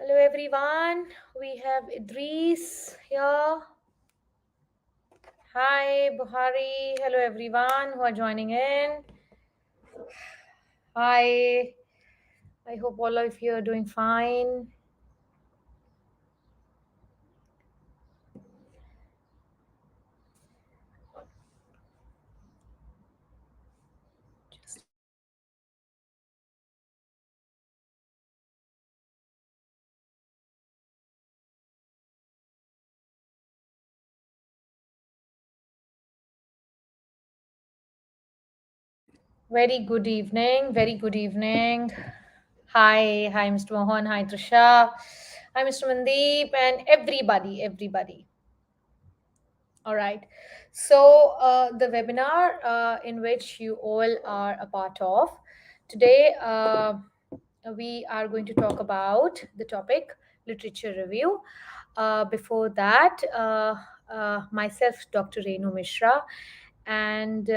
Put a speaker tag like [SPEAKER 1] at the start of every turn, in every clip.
[SPEAKER 1] Hello everyone, we have Idris here. Hi Buhari, hello everyone who are joining in. Hi, I hope all of you are doing fine. Very good evening, very good evening. Hi Mr. Mohan, hi Trisha, hi Mr. Mandeep, and everybody. All right. So, the webinar in which you all are a part of today, we are going to talk about the topic literature review. Before that, myself, Dr. Renu Mishra, and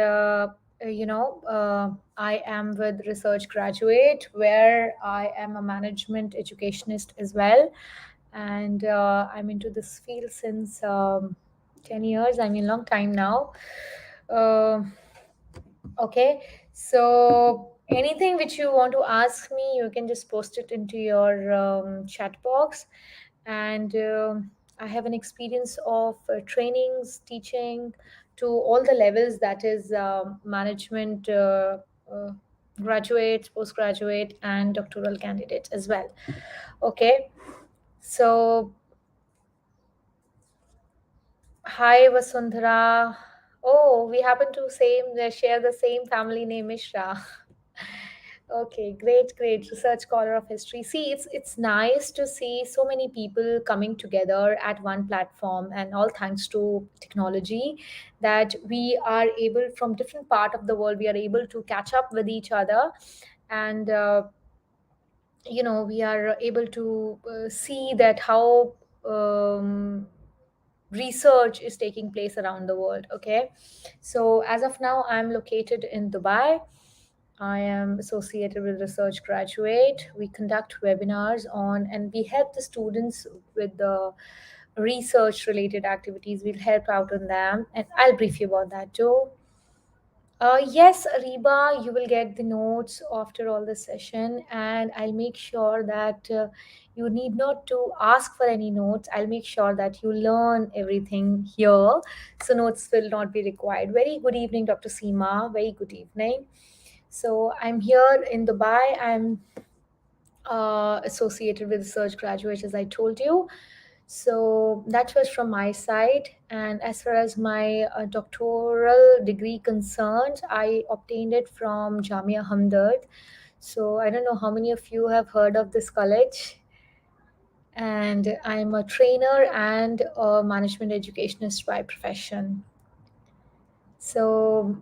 [SPEAKER 1] I am with research graduate where I am a management educationist as well, and I'm into this field since 10 years. I mean, long time now. Uh, okay, so anything which you want to ask me, you can just post it into your chat box. And I have an experience of trainings, teaching to all the levels, that is management uh, graduates, postgraduate, and doctoral candidates as well. Okay, so hi, Vasundhara. Oh, we happen to share the same family name, Mishra. Okay, great research scholar of history. See, it's nice to see so many people coming together at one platform, and all thanks to technology, that we are able, from different part of the world, we are able to catch up with each other, and we are able to see that how um, research is taking place around the world. Okay, so as of now I'm located in Dubai. I am associated with research graduate. We conduct webinars on, and we help the students with the research related activities. We'll help out on them, and I'll brief you about that too. Yes, Ariba, you will get the notes after all the session, and I'll make sure that you need not to ask for any notes. I'll make sure that you learn everything here, so notes will not be required. Very good evening, Dr. Seema. Very good evening. So I'm here in Dubai. I'm associated with research graduates, as I told you. So that was from my side. And as far as my doctoral degree concerned, I obtained it from Jamia Hamdard. So I don't know how many of you have heard of this college. And I'm a trainer and a management educationist by profession. So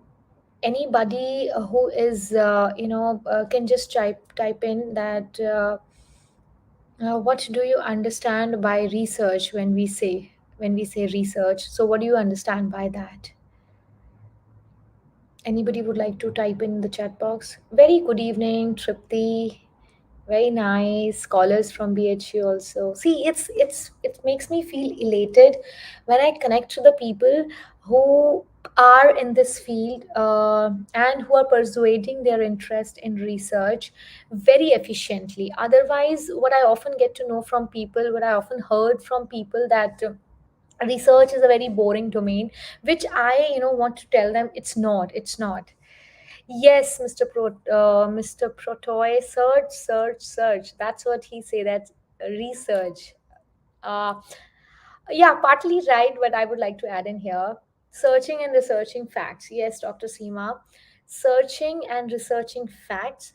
[SPEAKER 1] anybody who is, can just type in that. What do you understand by research when we say research? So what do you understand by that? Anybody would like to type in the chat box? Very good evening, Tripti. Very nice. Scholars from BHU also. See, it makes me feel elated when I connect to the people who are in this field and who are persuading their interest in research very efficiently. Otherwise, what I often get to know from people, what I often heard from people, that research is a very boring domain, which I want to tell them it's not. Yes, Mr. Protoy, search. That's what he say. That's research. Uh, yeah, partly right. But I would like to add in here, searching and researching facts. Yes, Dr. Seema, searching and researching facts,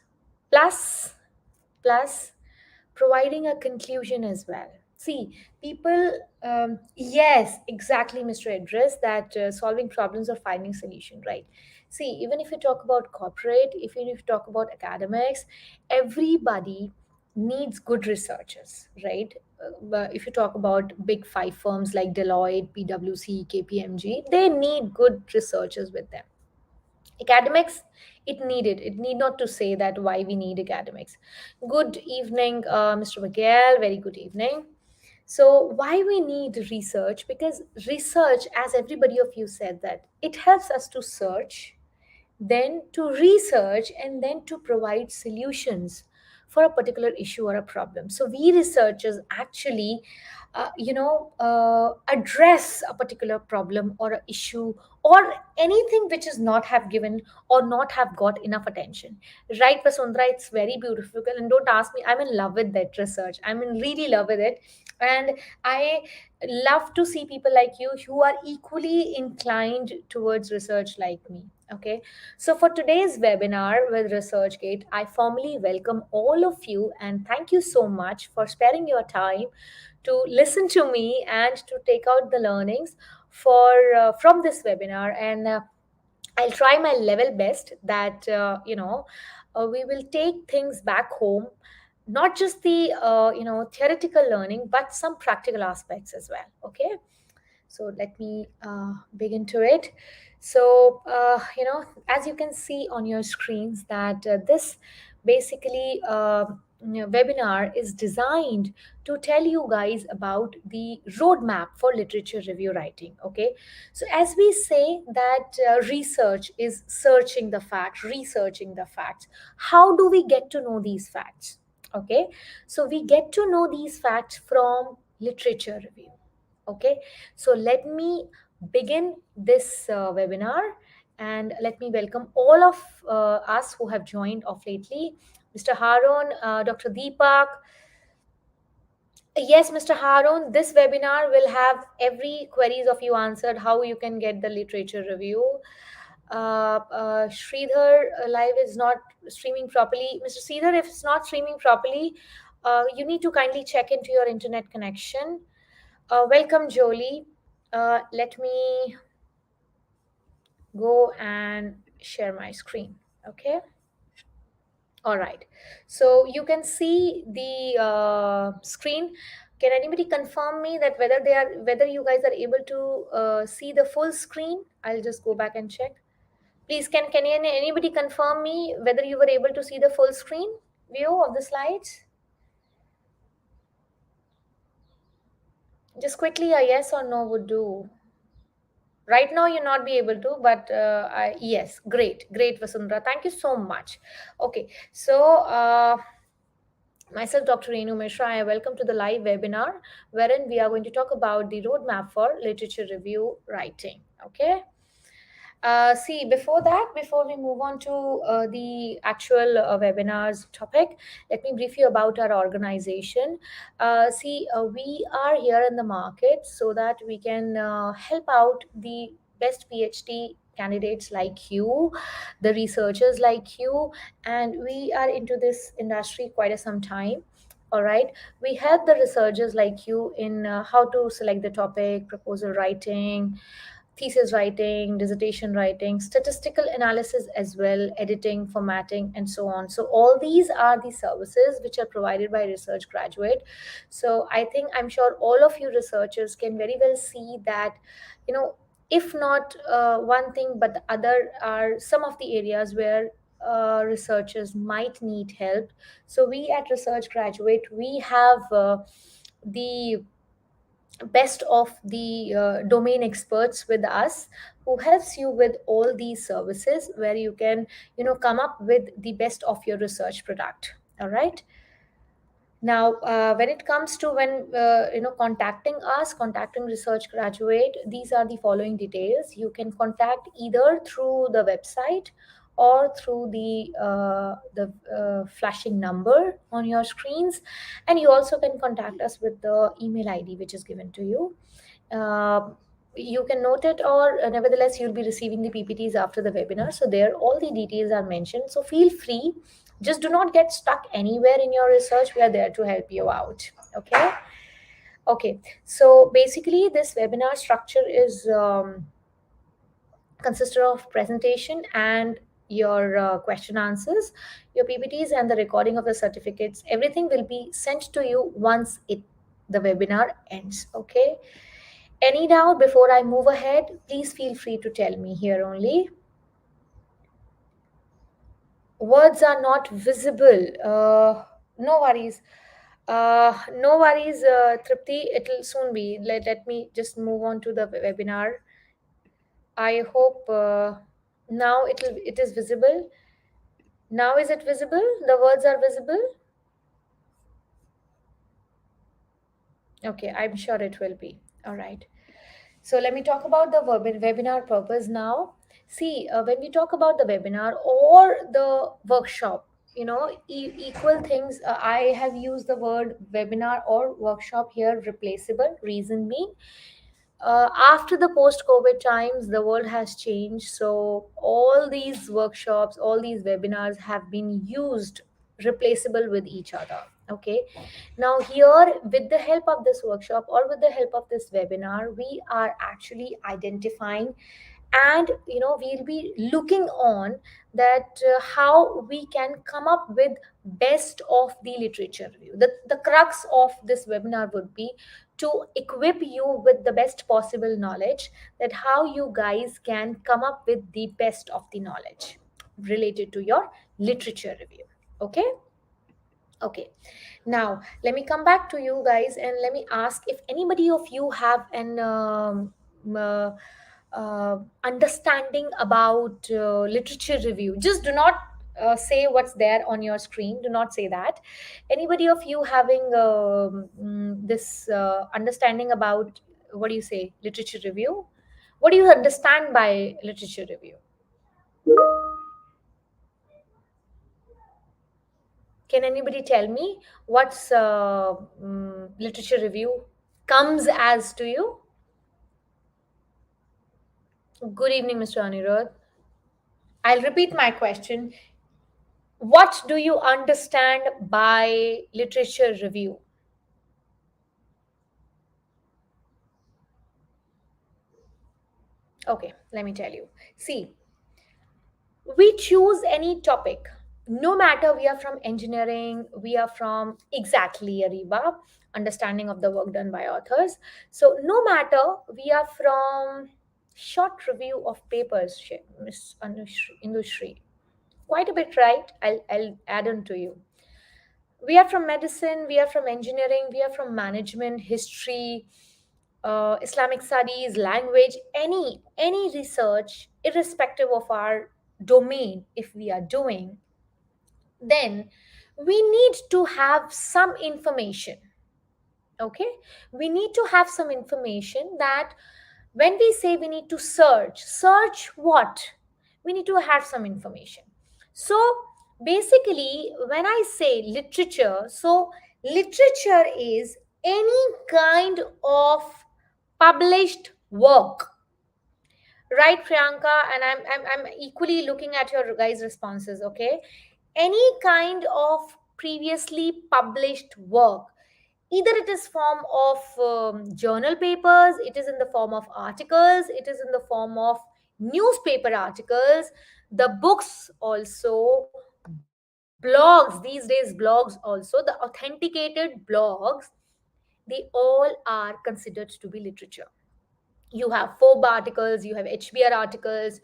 [SPEAKER 1] plus providing a conclusion as well. See, people, yes, exactly, Mr. Idris, that solving problems or finding solution, right? See, even if you talk about corporate, even if you talk about academics, everybody needs good researchers, right? But if you talk about big five firms like Deloitte, PwC, KPMG, they need good researchers with them. Academics, It need not to say that why we need academics. Good evening, Mr. Miguel. Very good evening. So, why we need research? Because research, as everybody of you said, that it helps us to search, then to research, and then to provide solutions for a particular issue or a problem. So we researchers actually address a particular problem or a issue or anything which is not have given or not have got enough attention, right, Vasundhara? It's very beautiful, and don't ask me, I'm in love with that research. I'm in really love with it. And I love to see people like you who are equally inclined towards research like me. Okay, so for today's webinar with ResearchGate, I formally welcome all of you and thank you so much for sparing your time to listen to me and to take out the learnings for from this webinar. And I'll try my level best that we will take things back home, not just the theoretical learning, but some practical aspects as well. Okay, so let me begin to it. So as you can see on your screens that this basically webinar is designed to tell you guys about the roadmap for literature review writing. Okay, so as we say that research is searching the facts, researching the facts. How do we get to know these facts? Okay, so we get to know these facts from literature review. Okay, so let me begin this webinar, and let me welcome all of us who have joined off lately. Mr. Harun, Dr. Deepak. Yes, Mr. Harun, this webinar will have every queries of you answered, how you can get the literature review. Sridhar, live is not streaming properly. Mr. Sridhar, if it's not streaming properly, you need to kindly check into your internet connection. Welcome, Jolie. Let me go and share my screen. Okay. All right. So you can see the screen. Can anybody confirm me that whether you guys are able to see the full screen? I'll just go back and check. Please, can anybody confirm me whether you were able to see the full screen view of the slides? Just quickly, a yes or no would do. Right now you'll not be able to, but yes, great, Vasundhara, thank you so much. Okay, so myself, Dr. Renu Mishra, I welcome to the live webinar wherein we are going to talk about the roadmap for literature review writing. Okay, see, before that, before we move on to the actual webinar's topic, let me brief you about our organization. We are here in the market so that we can help out the best PhD candidates like you, the researchers like you, and we are into this industry quite some time. All right, we help the researchers like you in how to select the topic, proposal writing, thesis writing, dissertation writing, statistical analysis as well, editing, formatting, and so on. So all these are the services which are provided by research graduate. So I'm sure all of you researchers can very well see that, if not one thing, but the other are some of the areas where researchers might need help. So we at Research Graduate, we have the best of the domain experts with us who helps you with all these services where you can come up with the best of your research product. All right, now when it comes to when contacting us, contacting Research Graduate, these are the following details. You can contact either through the website or through the flashing number on your screens, and you also can contact us with the email ID which is given to you. uh, you can note it, or nevertheless you'll be receiving the PPTs after the webinar, so there all the details are mentioned. So feel free, just do not get stuck anywhere in your research. We are there to help you out. Okay. Okay, so basically this webinar structure is consisted of presentation and your question answers, your PPTs, and the recording of the certificates. Everything will be sent to you once the webinar ends. Okay, any doubt before I move ahead, please feel free to tell me here only. Words are not visible. No worries. No worries, Tripti. It'll soon be. Let me just move on to the webinar. I hope now it is visible. Now is it visible? The words are visible. Okay, I'm sure it will be. All right. So let me talk about the webinar purpose now. See, when we talk about the webinar or the workshop, equal things. I have used the word webinar or workshop here, replaceable. Reason being, after the post COVID times, the world has changed. So all these workshops, all these webinars have been used replaceable with each other. Okay, now here, with the help of this workshop or with the help of this webinar, we are actually identifying, and we'll be looking on that how we can come up with best of the literature review. The crux of this webinar would be to equip you with the best possible knowledge, that how you guys can come up with the best of the knowledge related to your literature review. Okay. Okay, now let me come back to you guys and let me ask if anybody of you have an uh, understanding about literature review. Just do not say what's there on your screen. Do not say that. Anybody of you having this understanding about, what do you say, literature review? What do you understand by literature review? Can anybody tell me what's literature review comes as to you? Good evening, Mr. Anirudh. I'll repeat my question. What do you understand by literature review? Okay, let me tell you. See, we choose any topic, no matter we are from engineering, we are from, exactly, Ariba, understanding of the work done by authors. So no matter we are from short review of papers, Miss Industry, quite a bit, right? I'll add on to you. We are from medicine, we are from engineering, we are from management, history, Islamic studies, language, any research, irrespective of our domain, if we are doing, then we need to have some information. Okay, we need to have some information, that when we say we need to search what, we need to have some information. So basically, when I say literature, so literature is any kind of published work, right, Priyanka? And I'm equally looking at your guys responses. Okay, any kind of previously published work, either it is form of journal papers, it is in the form of articles, it is in the form of newspaper articles, the books also, blogs, these days blogs also, the authenticated blogs, they all are considered to be literature. You have FOB articles, you have HBR articles,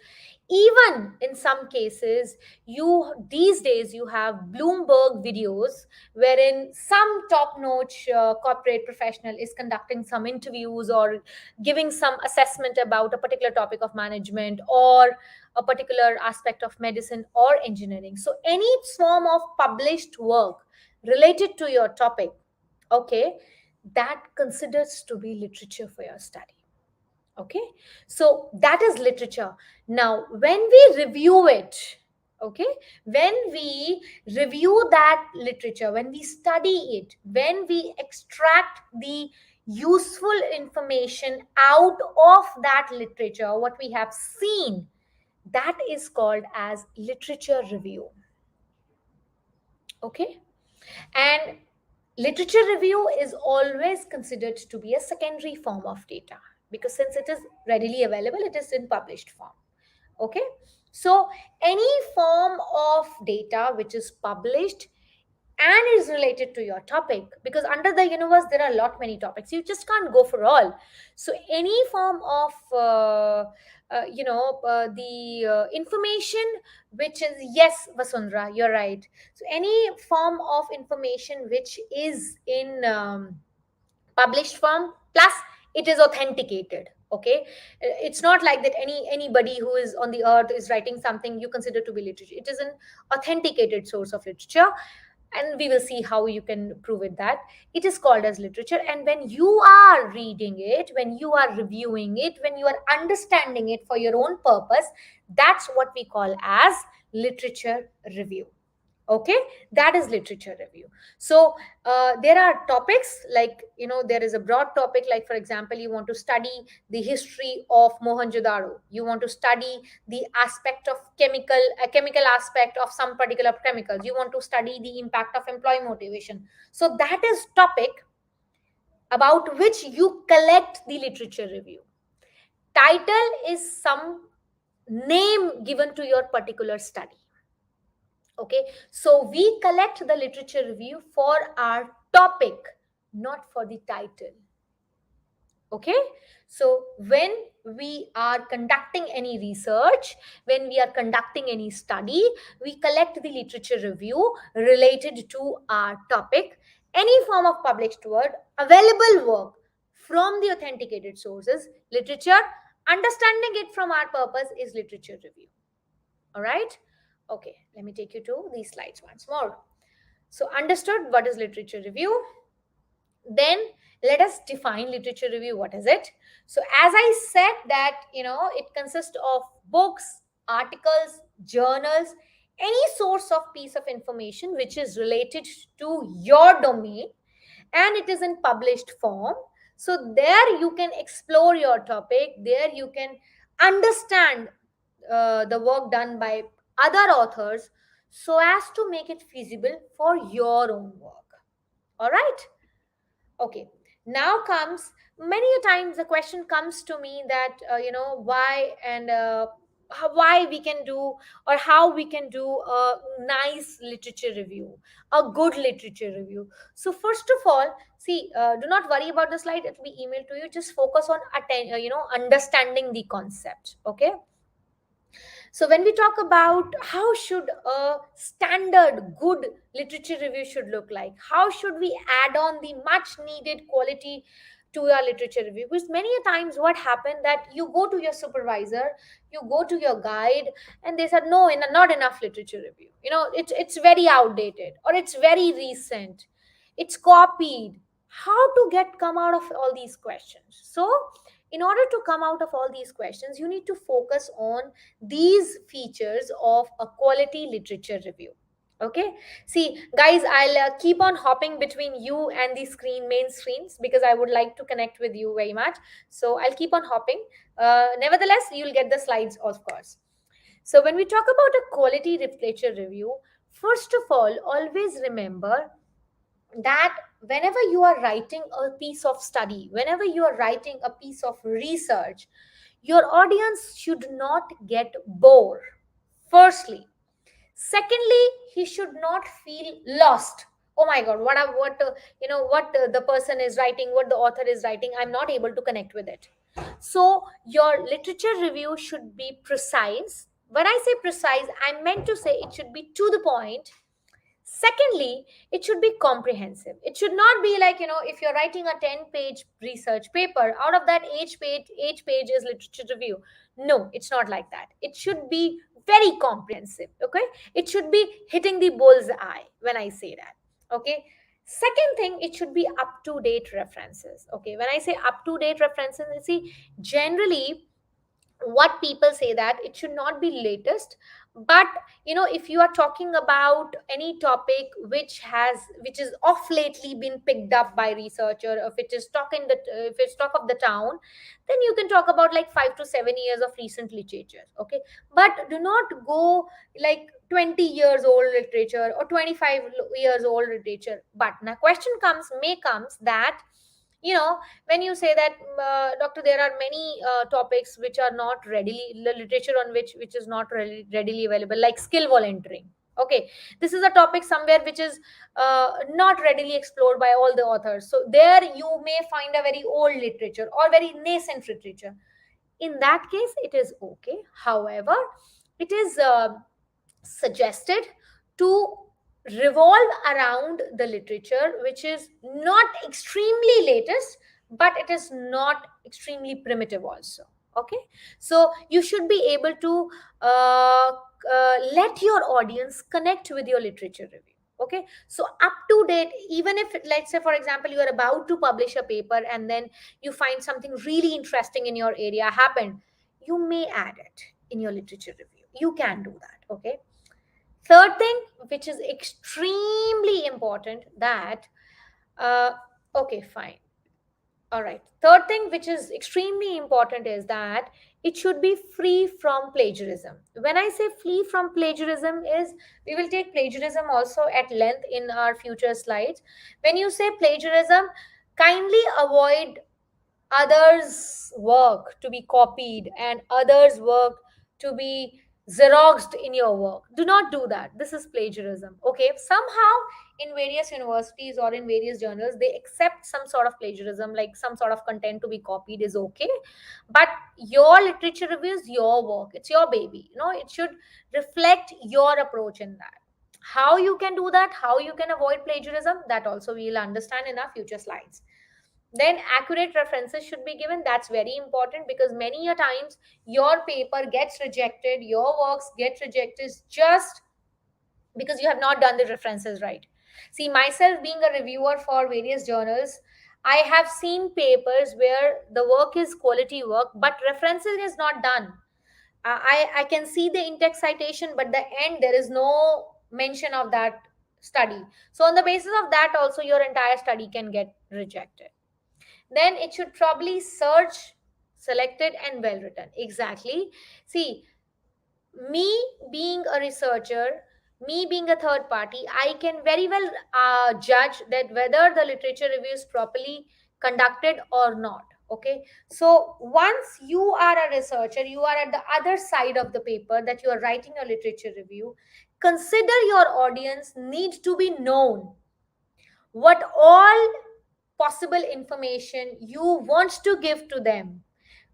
[SPEAKER 1] even in some cases, you these days you have Bloomberg videos, wherein some top-notch corporate professional is conducting some interviews or giving some assessment about a particular topic of management or a particular aspect of medicine or engineering. So any form of published work related to your topic, okay, that considers to be literature for your study. Okay, so that is literature. Now when we review it, okay, when we review that literature, when we study it, when we extract the useful information out of that literature, what we have seen, that is called as literature review. Okay, and literature review is always considered to be a secondary form of data, because since it is readily available, it is in published form. Okay, so any form of data which is published, and is related to your topic, because under the universe there are a lot many topics, you just can't go for all. So any form of the information which is, yes, Vasundhara, you're right. So any form of information which is in published form, plus it is authenticated. Okay, it's not like that anybody who is on the earth is writing something you consider to be literature. It is an authenticated source of literature, and we will see how you can prove it that it is called as literature. And when you are reading it, when you are reviewing it, when you are understanding it for your own purpose, that's what we call as literature review. Okay, that is literature review. So there are topics, like, there is a broad topic, like for example, you want to study the history of Mohenjo-daro, you want to study the aspect of chemical aspect of some particular chemicals, you want to study the impact of employee motivation. So that is topic about which you collect the literature review. Title is some name given to your particular study. Okay, so we collect the literature review for our topic, not for the title. Okay, so when we are conducting any research, when we are conducting any study, we collect the literature review related to our topic. Any form of published word, available work from the authenticated sources, literature, understanding it from our purpose is literature review. All right. Okay, let me take you to these slides once more. So, understood what is literature review? Then let us define literature review. What is it? So, as I said that, it consists of books, articles, journals, any source of piece of information which is related to your domain, and it is in published form. So there you can explore your topic, there you can understand the work done by other authors, so as to make it feasible for your own work. All right. Okay, now comes, many a times the question comes to me that why, and why we can do, or how we can do a nice literature review, a good literature review. So first of all, see, do not worry about the slide, it will be emailed to you. Just focus on understanding the concept. Okay, so when we talk about how should a standard good literature review should look like, how should we add on the much needed quality to your literature review? Because many a times what happened that you go to your supervisor, you go to your guide, and they said no, not enough literature review. It's very outdated, or it's very recent, it's copied. How to get come out of all these questions? So in order to come out of all these questions, you need to focus on these features of a quality literature review. Okay, see guys, I'll keep on hopping between you and the main screens, because I would like to connect with you very much. So I'll keep on hopping. Nevertheless, you'll get the slides, of course. So when we talk about a quality literature review, first of all, always remember that whenever you are writing a piece of study, whenever you are writing a piece of research, your audience should not get bored, firstly. Secondly, he should not feel lost. Oh my god, what the person is writing, what the author is writing, I'm not able to connect with it. So your literature review should be precise. When I say precise, I meant to say it should be to the point. Secondly, it should be comprehensive. It should not be like, if you're writing a 10-page research paper, out of that each page is literature review. No, it's not like that. It should be very comprehensive. Okay, it should be hitting the bull's eye when I say that. Okay, second thing, it should be up to date references. Okay, when I say up to date references, you see, generally what people say that it should not be latest, but if you are talking about any topic which is off lately been picked up by researcher, if it is if it's talk of the town, then you can talk about like 5 to 7 years of recent literature. Okay, but do not go like 20 years old literature or 25 years old literature. But now question comes that, when you say that, doctor, there are many topics which are not readily, the literature on which is not readily available, like skill volunteering. Okay, this is a topic somewhere which is not readily explored by all the authors, so there you may find a very old literature or very nascent literature. In that case it is okay. However, it is suggested to revolve around the literature which is not extremely latest, but it is not extremely primitive also. Okay, so you should be able to let your audience connect with your literature review. Okay, so up to date, even if, let's say for example, you are about to publish a paper and then you find something really interesting in your area happened, you may add it in your literature review. You can do that. Okay, third thing which is extremely important, that uh, okay, fine, all right, third thing which is extremely important is that it should be free from plagiarism. When I say free from plagiarism is, we will take plagiarism also at length in our future slides. When you say plagiarism, kindly avoid others' work to be copied and others' work to be xeroxed in your work. Do not do that. This is plagiarism. Okay, somehow in various universities or in various journals they accept some sort of plagiarism, like some sort of content to be copied is okay, but your literature review is your work, it's your baby, it should reflect your approach in that. How you can do that, how you can avoid plagiarism, that also we will understand in our future slides. Then accurate references should be given. That's very important, because many a times your paper gets rejected, your works get rejected just because you have not done the references right. See, myself being a reviewer for various journals, I have seen papers where the work is quality work but referencing is not done. I can see the in-text citation, but the end there is no mention of that study. So on the basis of that also your entire study can get rejected. Then it should probably search, selected and well written. Exactly. See, me being a researcher, me being a third party, I can very well judge that whether the literature review is properly conducted or not. Okay, so once you are a researcher, you are at the other side of the paper, that you are writing a literature review, consider your audience need to be known what all possible information you want to give to them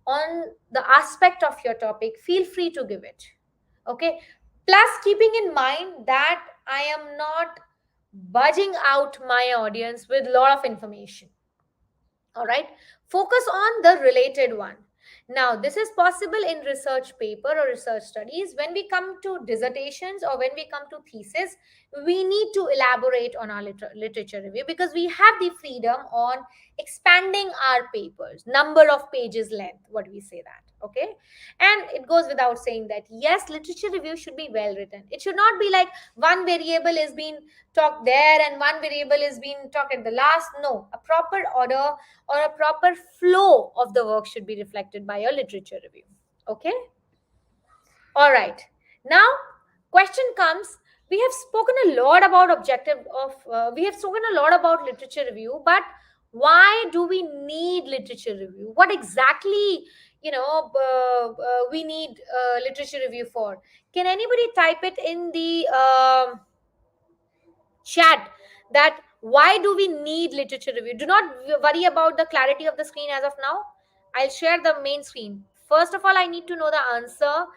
[SPEAKER 1] on the aspect of your topic. Feel free to give it. Okay, plus keeping in mind that I am not budging out my audience with a lot of information. All right, focus on the related one. Now this is possible in research paper or research studies. When we come to dissertations or when we come to thesis, we need to elaborate on our literature review, because we have the freedom on expanding our papers number of pages length, what we say that. Okay, and it goes without saying that yes, literature review should be well written. It should not be like one variable is being talked there and one variable is being talked at the last. No, a proper order or a proper flow of the work should be reflected by your literature review. Okay, all right, now question comes. We have spoken a lot about objective of we have spoken a lot about literature review, but why do we need literature review? What exactly, we need literature review for? Can anybody type it in the chat, that why do we need literature review? Do not worry about the clarity of the screen as of now. I'll share the main screen. First of all, I need to know the answer.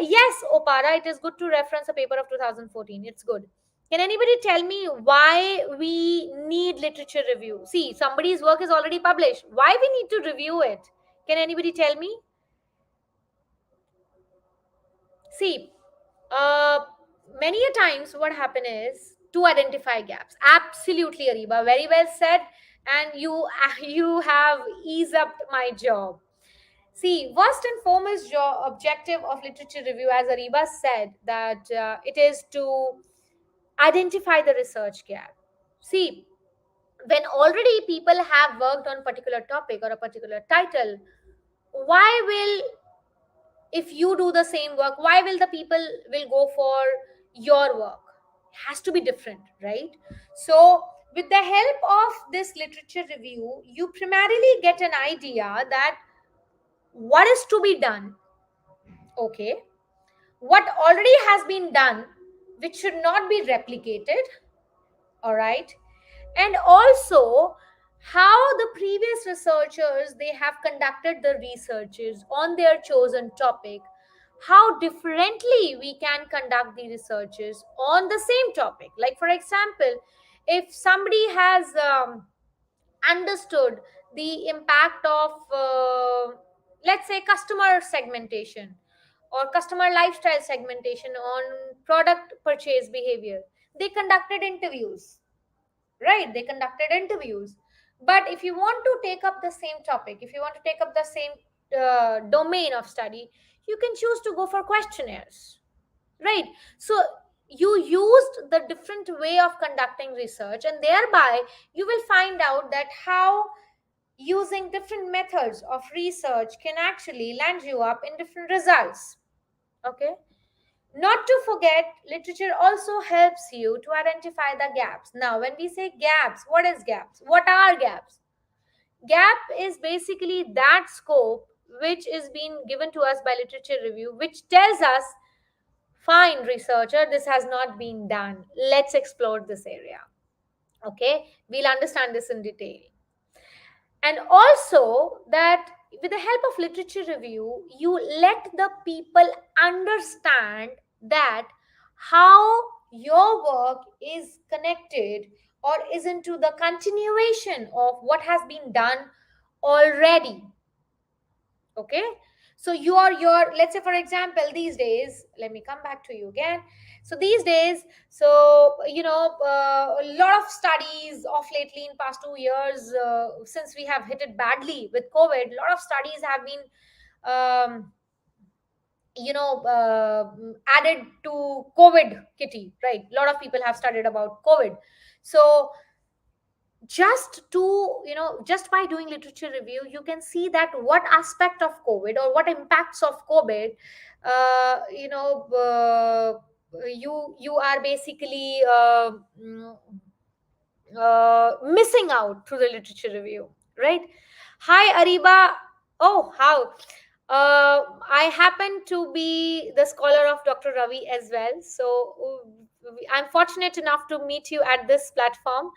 [SPEAKER 1] Yes, Opara, it is good to reference a paper of 2014. It's good. Can anybody tell me why we need literature review? See, somebody's work is already published, why we need to review it? Can anybody tell me? See, uh, many a times what happen is to identify gaps. Absolutely, Ariba, very well said, and you you have eased up my job. See, first and foremost objective of literature review, as Ariba said, that it is to identify the research gap. See, when already people have worked on particular topic or a particular title, why will, if you do the same work, why will the people will go for your work? It has to be different, right? So with the help of this literature review, you primarily get an idea that what is to be done. Okay, what already has been done, which should not be replicated. All right. And also how the previous researchers they have conducted the researches on their chosen topic, how differently we can conduct the researches on the same topic. Like for example, if somebody has understood the impact of let's say customer segmentation or customer lifestyle segmentation on product purchase behavior, they conducted interviews, right? They conducted interviews. But if you want to take up the same topic, if you want to take up the same domain of study, you can choose to go for questionnaires, right? So you used the different way of conducting research, and thereby you will find out that how using different methods of research can actually land you up in different results. Okay. Not to forget, literature also helps you to identify the gaps. Now, when we say gaps, what is gaps? What are gaps? Gap is basically that scope which is being given to us by literature review, which tells us, fine, researcher, this has not been done. Let's explore this area. Okay, we'll understand this in detail. And also that with the help of literature review, you let the people understand that how your work is connected or is into the continuation of what has been done already. Okay. So your let's say for example, these days, let me come back to you again. So these days, so a lot of studies of lately in past 2 years, since we have hit it badly with COVID, a lot of studies have been um, added to COVID kitty, right? A lot of people have studied about COVID. So just by doing literature review, you can see that what aspect of COVID or what impacts of COVID, uh, you know uh, you are basically missing out through the literature review, right? Hi Ariba. Oh, how I happen to be the scholar of Dr. Ravi as well, so I'm fortunate enough to meet you at this platform.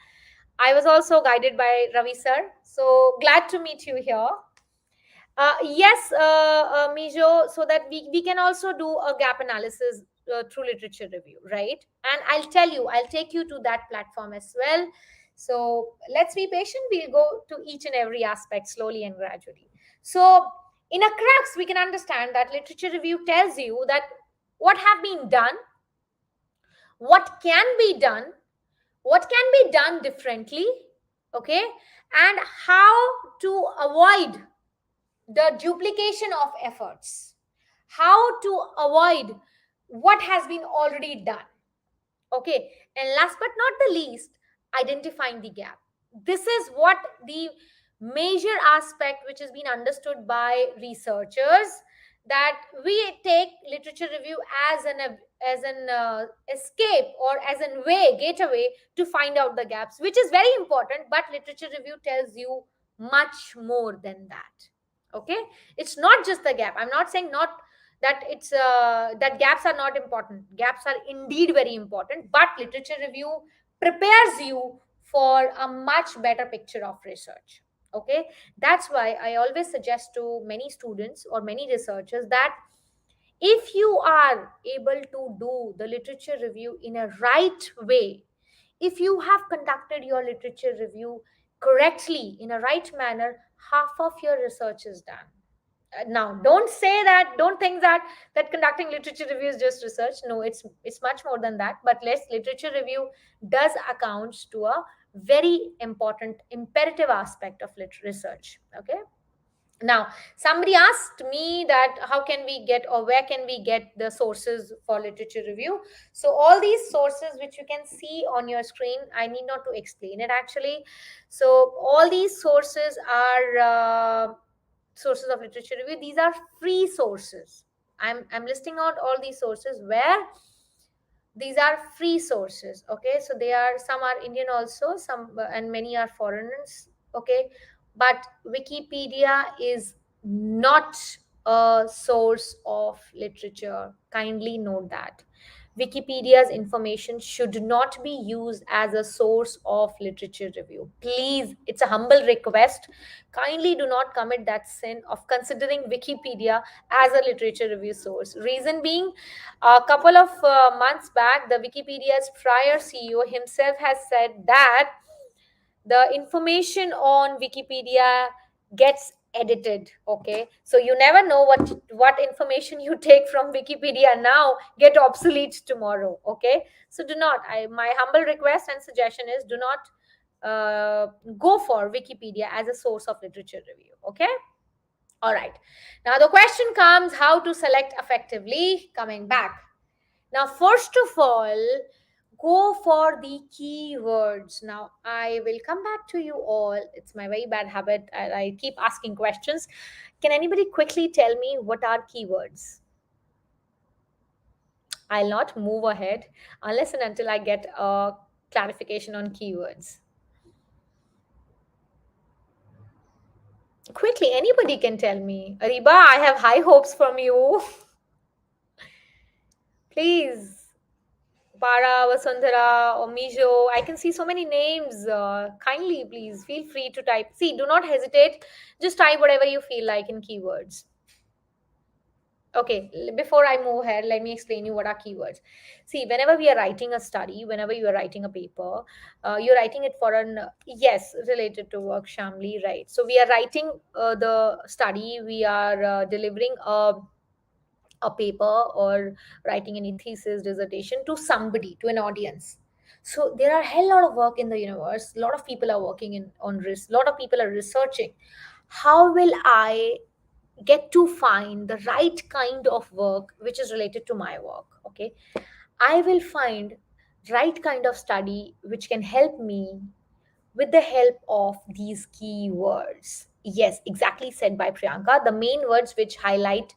[SPEAKER 1] I was also guided by Ravi sir. So glad to meet you here. Yes, Mijo, so that we can also do a gap analysis through literature review, right? And I'll take you to that platform as well. So let's be patient. We'll go to each and every aspect slowly and gradually. So, in a crux, we can understand that literature review tells you that what have been done, what can be done, what can be done differently, okay, and how to avoid the duplication of efforts, how to avoid what has been already done. Okay, and last but not the least, identifying the gap. This is what the major aspect which has been understood by researchers, that we take literature review as an escape or as an way gateway to find out the gaps, which is very important. But literature review tells you much more than that. Okay, it's not just the gap. I'm not saying not that it's that gaps are not important. Gaps are indeed very important, but literature review prepares you for a much better picture of research. Okay, that's why I always suggest to many students or many researchers that if you are able to do the literature review in a right way, if you have conducted your literature review correctly in a right manner, half of your research is done. Now don't say that, don't think that conducting literature review is just research. No, it's much more than that. But less literature review does accounts to a very important imperative aspect of research. Okay. Now somebody asked me that how can we get or where can we get the sources for literature review. So all these sources which you can see on your screen, I need not to explain it actually. So all these sources are sources of literature review. These are free sources. I'm listing out all these sources where these are free sources. Okay, so they are, some are Indian also, some and many are foreigners. Okay, but Wikipedia is not a source of literature. Kindly note that. Wikipedia's information should not be used as a source of literature review. Please, it's a humble request. Kindly do not commit that sin of considering Wikipedia as a literature review source. Reason being, a couple of months back, the Wikipedia's prior CEO himself has said that the information on Wikipedia gets edited. Okay, so you never know what information you take from Wikipedia now get obsolete tomorrow. Okay, so do not, my humble request and suggestion is, do not go for Wikipedia as a source of literature review. Okay, all right. Now the question comes, how to select effectively. Coming back now, first of all, go for the keywords. Now, I will come back to you all. It's my very bad habit. I keep asking questions. Can anybody quickly tell me what are keywords? I'll not move ahead unless and until I get a clarification on keywords. Quickly, anybody can tell me. Ariba, I have high hopes from you. Please. Para, Vasundhara, or Mijo. I can see so many names. Kindly, please feel free to type. See, do not hesitate. Just type whatever you feel like in keywords. Okay, before I move ahead, let me explain you what are keywords. See, whenever we are writing a study, whenever you are writing a paper, you're writing it for an, yes, related to work, Shamli, right? So we are writing the study, we are delivering a paper or writing any thesis dissertation to somebody, to an audience. So there are a hell lot of work in the universe. A lot of people are working in on risk, a lot of people are researching. How will I get to find the right kind of work which is related to my work? Okay, I will find right kind of study which can help me with the help of these keywords. Yes, exactly said by Priyanka. The main words which highlight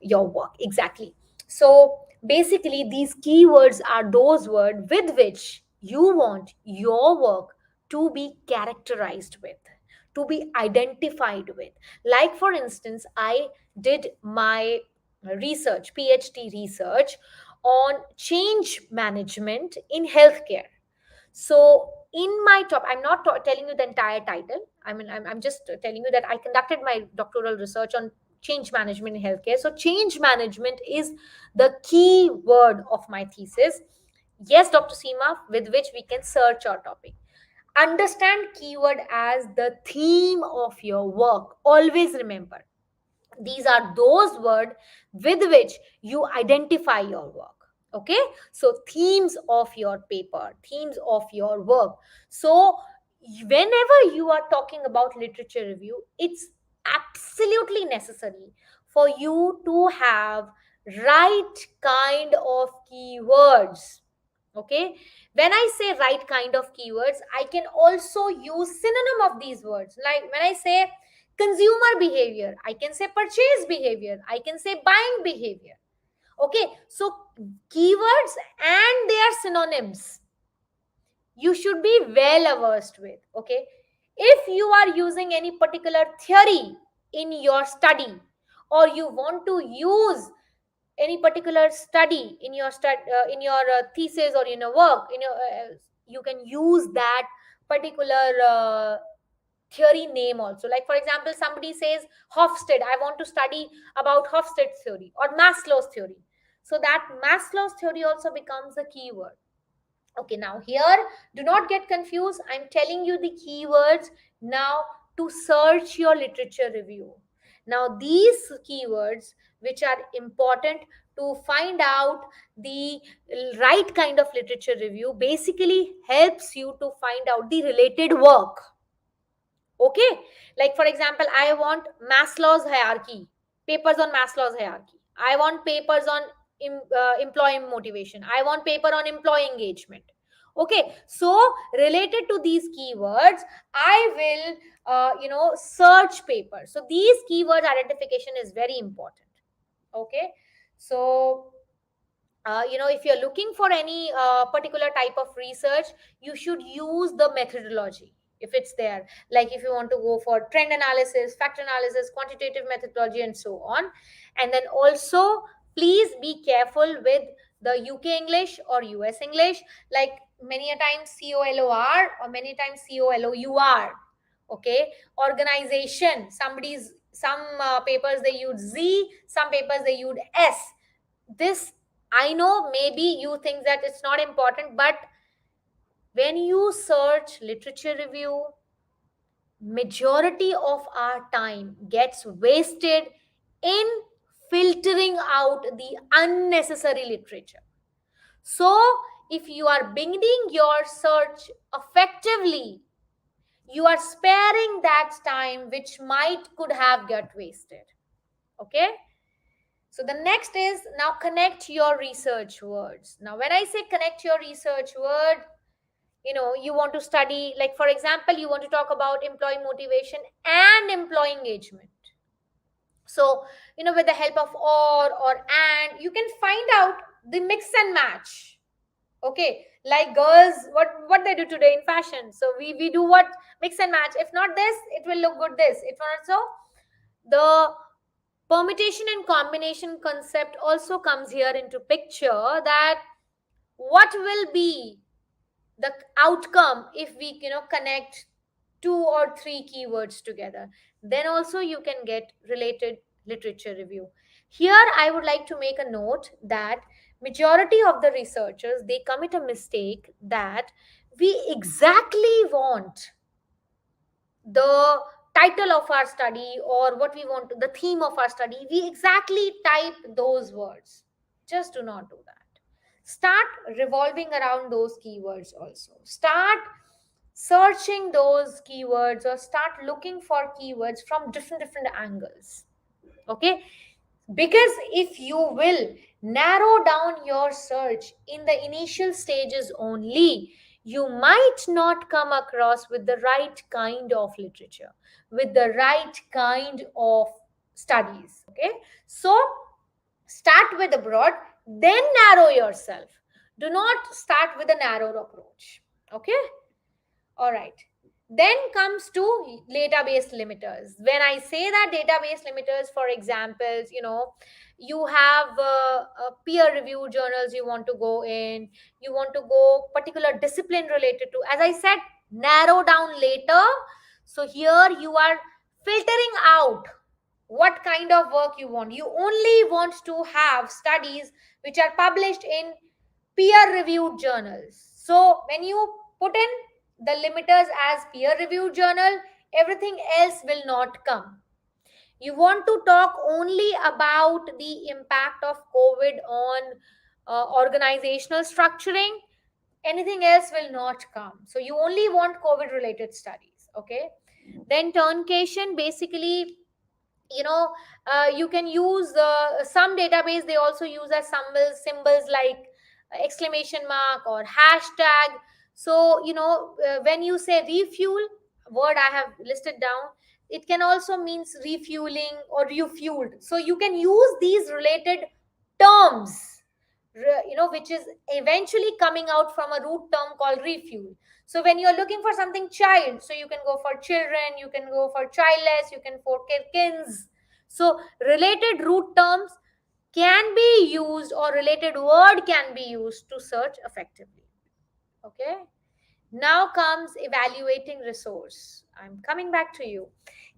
[SPEAKER 1] your work. Exactly. So basically, these keywords are those words with which you want your work to be characterized with, to be identified with. Like, for instance, I did my research, PhD research on change management in healthcare. So in my top, I'm not telling you the entire title. I mean, I'm just telling you that I conducted my doctoral research on change management in healthcare. So change management is the key word of my thesis. Yes, Dr. Seema, with which we can search our topic. Understand keyword as the theme of your work. Always remember, these are those words with which you identify your work. Okay, so themes of your paper, themes of your work. So whenever you are talking about literature review, it's absolutely necessary for you to have right kind of keywords. Okay, when I say right kind of keywords, I can also use synonym of these words. Like when I say consumer behavior, I can say purchase behavior, I can say buying behavior. Okay, so keywords and their synonyms you should be well versed with. Okay, if you are using any particular theory in your study, or you want to use any particular study in your thesis or in your work, in your you can use that particular theory name also. Like for example, somebody says Hofstede, I want to study about Hofstede's theory or Maslow's theory, so that Maslow's theory also becomes a keyword. Okay, now here, do not get confused. I'm telling you the keywords now to search your literature review. Now, these keywords, which are important to find out the right kind of literature review, basically helps you to find out the related work. Okay, like for example, I want Maslow's hierarchy, papers on Maslow's hierarchy. I want papers on employee motivation. I want paper on employee engagement. Okay, so related to these keywords, I will search papers. So these keywords identification is very important. Okay, so if you're looking for any particular type of research, you should use the methodology if it's there. Like if you want to go for trend analysis, factor analysis, quantitative methodology, and so on. And then also, please be careful with the UK English or US English, like many a times COLOR or many times COLOUR. Okay, organization, somebody's some papers they use Z, some papers they use S. This, I know maybe you think that it's not important, but when you search literature review, majority of our time gets wasted in filtering out the unnecessary literature. So if you are beginning your search effectively, you are sparing that time which might could have got wasted. Okay, so the next is now connect your research words. Now when I say connect your research word, you want to study, like for example, you want to talk about employee motivation and employee engagement. So with the help of or and, you can find out the mix and match. Okay, like girls, what they do today in fashion, so we do what, mix and match. If not this, it will look good this, if not so. The permutation and combination concept also comes here into picture, that what will be the outcome if we connect two or three keywords together. Then also you can get related literature review. Here I would like to make a note that majority of the researchers, they commit a mistake that we exactly want the title of our study, or what we want, the theme of our study, we exactly type those words. Just do not do that. Start revolving around those keywords. Also start searching those keywords, or start looking for keywords from different angles. Okay, because if you will narrow down your search in the initial stages only, you might not come across with the right kind of literature, with the right kind of studies. Okay, so start with a broad, then narrow yourself. Do not start with a narrow approach. Okay, all right. Then comes to database limiters. When I say that database limiters, for examples, you have peer review journals you want to go in, you want to go particular discipline related to, as I said, narrow down later. So here you are filtering out what kind of work you want. You only want to have studies which are published in peer reviewed journals. So when you put in the limiters as peer reviewed journal, everything else will not come. You want to talk only about the impact of COVID on organizational structuring, anything else will not come. So you only want COVID related studies. Okay, then truncation, basically, you can use some database, they also use as symbols like exclamation mark or hashtag. So when you say refuel, word I have listed down, it can also means refueling or refueled. So you can use these related terms, which is eventually coming out from a root term called refuel. So when you're looking for something child, so you can go for children, you can go for childless, you can for kins. So related root terms can be used, or related word can be used to search effectively. Okay, now comes evaluating resource. I'm coming back to you.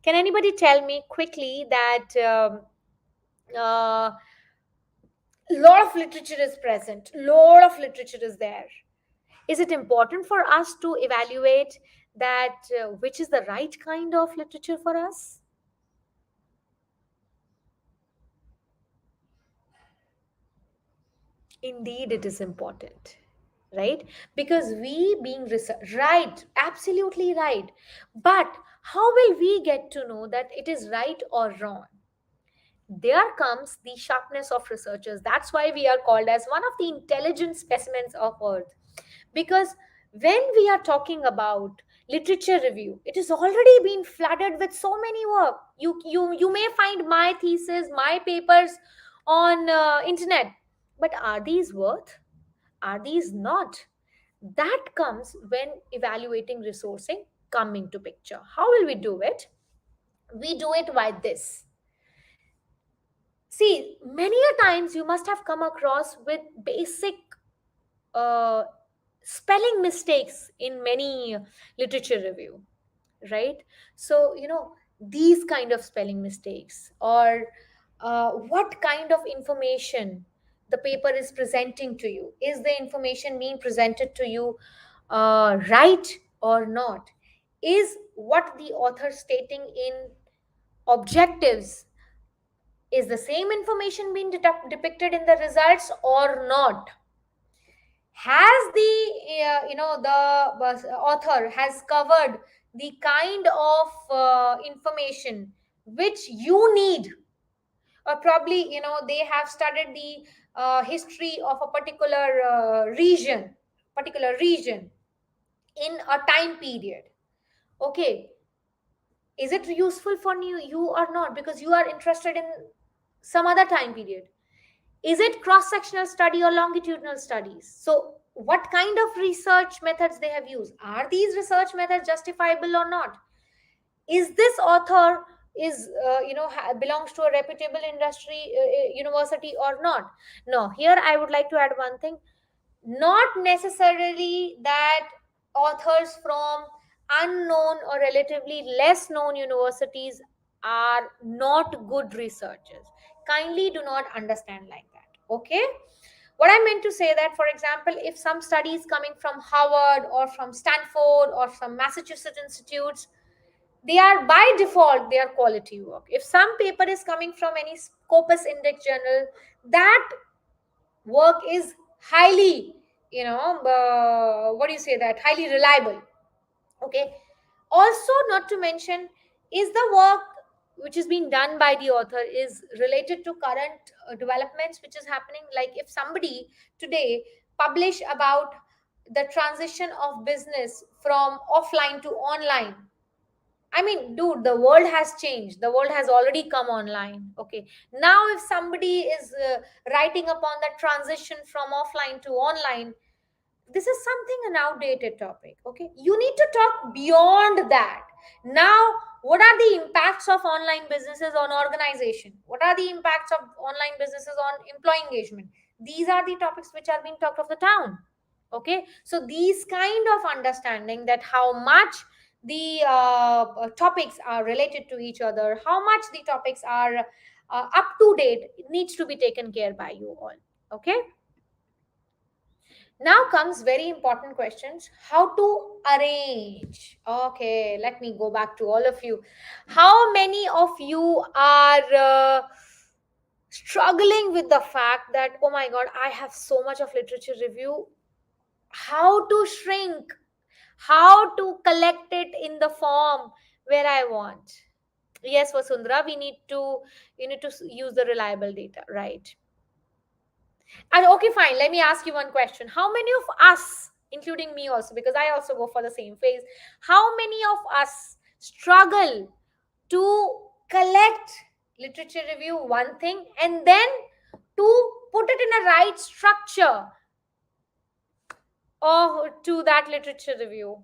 [SPEAKER 1] Can anybody tell me quickly that lot of literature is present, lot of literature is there. Is it important for us to evaluate that which is the right kind of literature for us? Indeed, it is important, right? Because we being research, right, absolutely right. But how will we get to know that it is right or wrong? There comes the sharpness of researchers. That's why we are called as one of the intelligent specimens of earth. Because when we are talking about literature review, it has already been flooded with so many work. You may find my thesis, my papers on internet, but are these worth, are these not? That comes when evaluating resourcing come into picture. How will we do it? We do it by this. See, many a times you must have come across with basic uh, spelling mistakes in many literature review, right? So these kind of spelling mistakes, or what kind of information the paper is presenting to you, is the information being presented to you right or not, is what the author stating in objectives, is the same information being depicted in the results or not, has the the author has covered the kind of information which you need, or probably they have studied the history of a particular region in a time period. Okay, is it useful for you or not, because you are interested in some other time period? Is it cross sectional study or longitudinal studies? So what kind of research methods they have used, are these research methods justifiable or not? Is this author is belongs to a reputable industry university or not? No, here I would like to add one thing. Not necessarily that authors from unknown or relatively less known universities are not good researchers. Kindly do not understand like that. Okay, what I meant to say that, for example, if some study is coming from Harvard or from Stanford or from Massachusetts institutes, they are by default, they are quality work. If some paper is coming from any Scopus Index journal, that work is highly, what do you say, that highly reliable. Okay, also not to mention, is the work which is being done by the author is related to current developments which is happening. Like if somebody today publish about the transition of business from offline to online, I mean, dude, the world has changed. The world has already come online. Okay. Now, if somebody is writing upon that transition from offline to online, this is something an outdated topic. Okay. You need to talk beyond that. Now, what are the impacts of online businesses on organization? What are the impacts of online businesses on employee engagement? These are the topics which are being talked of the town. Okay, so these kind of understanding, that how much the topics are related to each other, how much the topics are up to date, it needs to be taken care by you all. Okay, now comes very important questions, how to arrange. Okay, let me go back to all of you. How many of you are struggling with the fact that, oh my god, I have so much of literature review, how to shrink, how to collect it in the form where I want? Yes, Vasundhara, we need to, use the reliable data, right? And okay, fine. Let me ask you one question. How many of us, including me also, because I also go for the same phase, how many of us struggle to collect literature review, one thing, and then to put it in a right structure or to that literature review?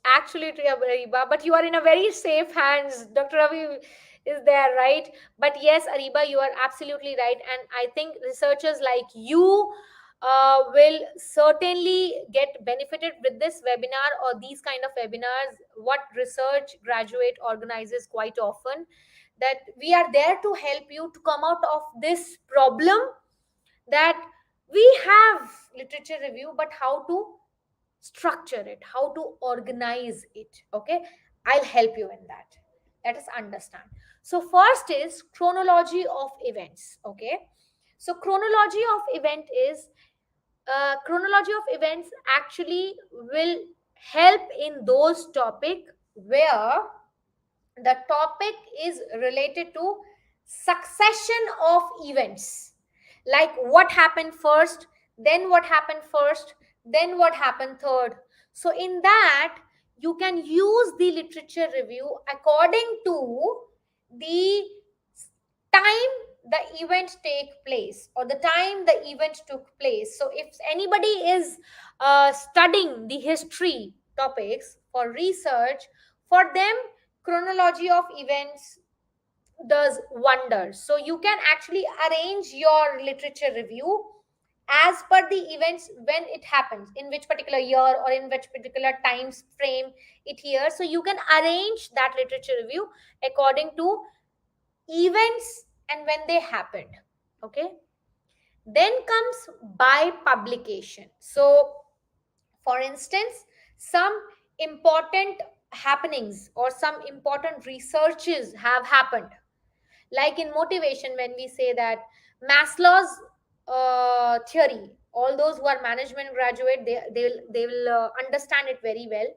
[SPEAKER 1] Actually, Ariba, but you are in a very safe hands. Dr. Ravi is there, right? But yes, Ariba, you are absolutely right. And I think researchers like you will certainly get benefited with this webinar or these kind of webinars. What research graduate organizes quite often, that we are there to help you to come out of this problem, that we have literature review, but how to structure it, how to organize it. Okay, I'll help you in that. Let us understand. So first is chronology of events. Okay, so chronology of events actually will help in those topic where the topic is related to succession of events, like what happened first, then what happened first, then what happened third. So in that, you can use the literature review according to the time the event take place, or the time the event took place. So if anybody is studying the history topics for research, for them chronology of events does wonders. So you can actually arrange your literature review as per the events when it happens, in which particular year or in which particular time frame it here. So you can arrange that literature review according to events and when they happened. Okay. Then comes by publication. So for instance, some important happenings or some important researches have happened, like in motivation when we say that Maslow's theory, all those who are management graduate, they will understand it very well.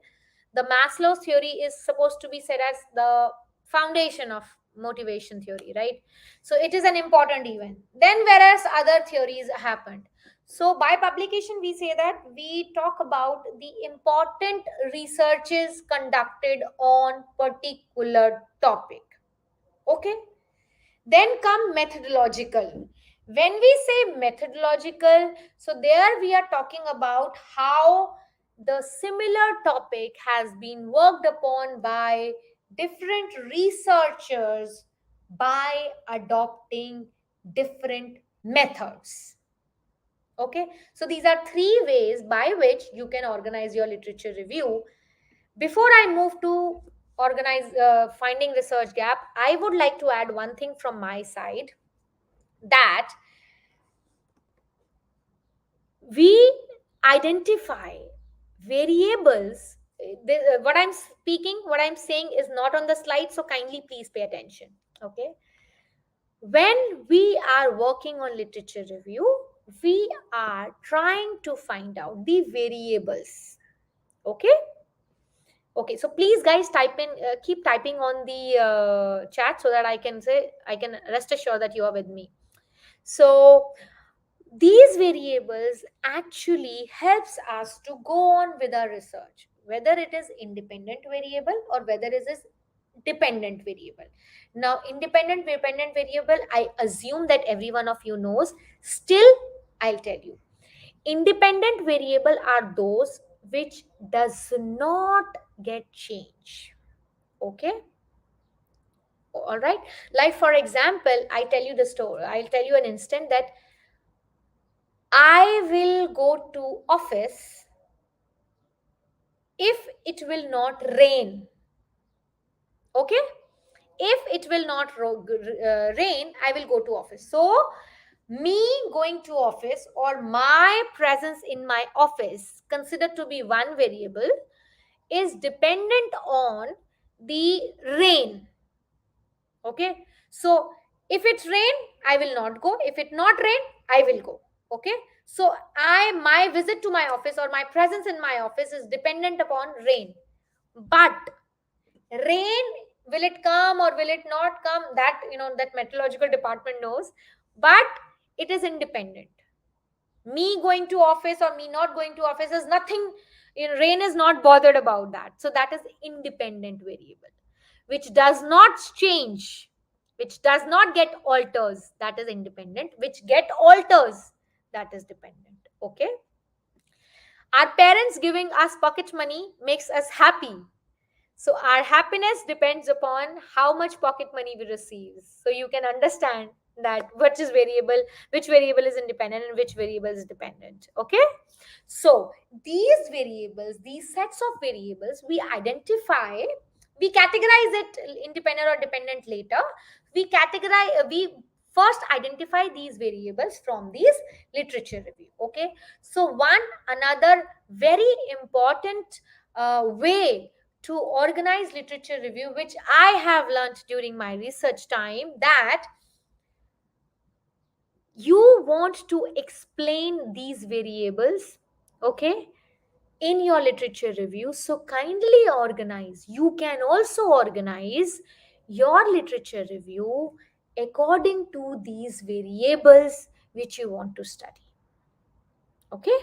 [SPEAKER 1] The Maslow's theory is supposed to be said as the foundation of motivation theory, right? So it is an important event. Then whereas other theories happened, so by publication we say that we talk about the important researches conducted on particular topic. Okay. Then come methodological. When we say methodological, so there we are talking about how the similar topic has been worked upon by different researchers by adopting different methods. Okay, so these are three ways by which you can organize your literature review. Before I move to organize finding research gap, I would like to add one thing from my side, that we identify variables. What I'm speaking, what I'm saying is not on the slide, so kindly please pay attention. Okay, when we are working on literature review, we are trying to find out the variables. Okay. Okay, so please guys type in, keep typing on the chat so that I can say, I can rest assured that you are with me. So these variables actually helps us to go on with our research, whether it is independent variable or whether it is dependent variable. Now, independent dependent variable, I assume that every one of you knows. Still, I'll tell you. Independent variable are those which does not get changed. Okay. All right. Like for example, I tell you the story. I'll tell you an instant that I will go to office if it will not rain. Okay. If it will not rain, I will go to office. So me going to office or my presence in my office considered to be one variable is dependent on the rain. Okay, so if it's rain, I will not go. If it not rain, I will go. Okay, so I my visit to my office or my presence in my office is dependent upon rain. But rain, will it come or will it not come, that that meteorological department knows. But it is independent. Me going to office or me not going to office is nothing. Rain is not bothered about that. So that is independent variable, which does not change, which does not get alters, that is independent. Which get alters, that is dependent. Okay, our parents giving us pocket money makes us happy, so our happiness depends upon how much pocket money we receive. So you can understand that which is variable, which variable is independent and which variable is dependent. Okay. So these variables, these sets of variables, we identify, we categorize it independent or dependent later. We categorize, we first identify these variables from these literature review. Okay. So one another very important way to organize literature review, which I have learned during my research time, that you want to explain these variables, okay, in your literature review. So kindly organize, you can also organize your literature review according to these variables which you want to study. Okay.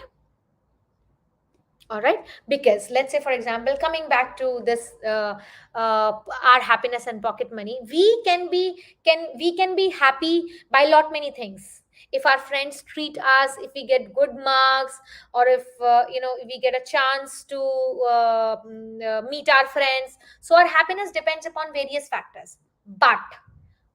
[SPEAKER 1] All right, because let's say for example, coming back to this our happiness and pocket money, we can be happy by lot many things. If our friends treat us, if we get good marks, or if if we get a chance to meet our friends, so our happiness depends upon various factors. But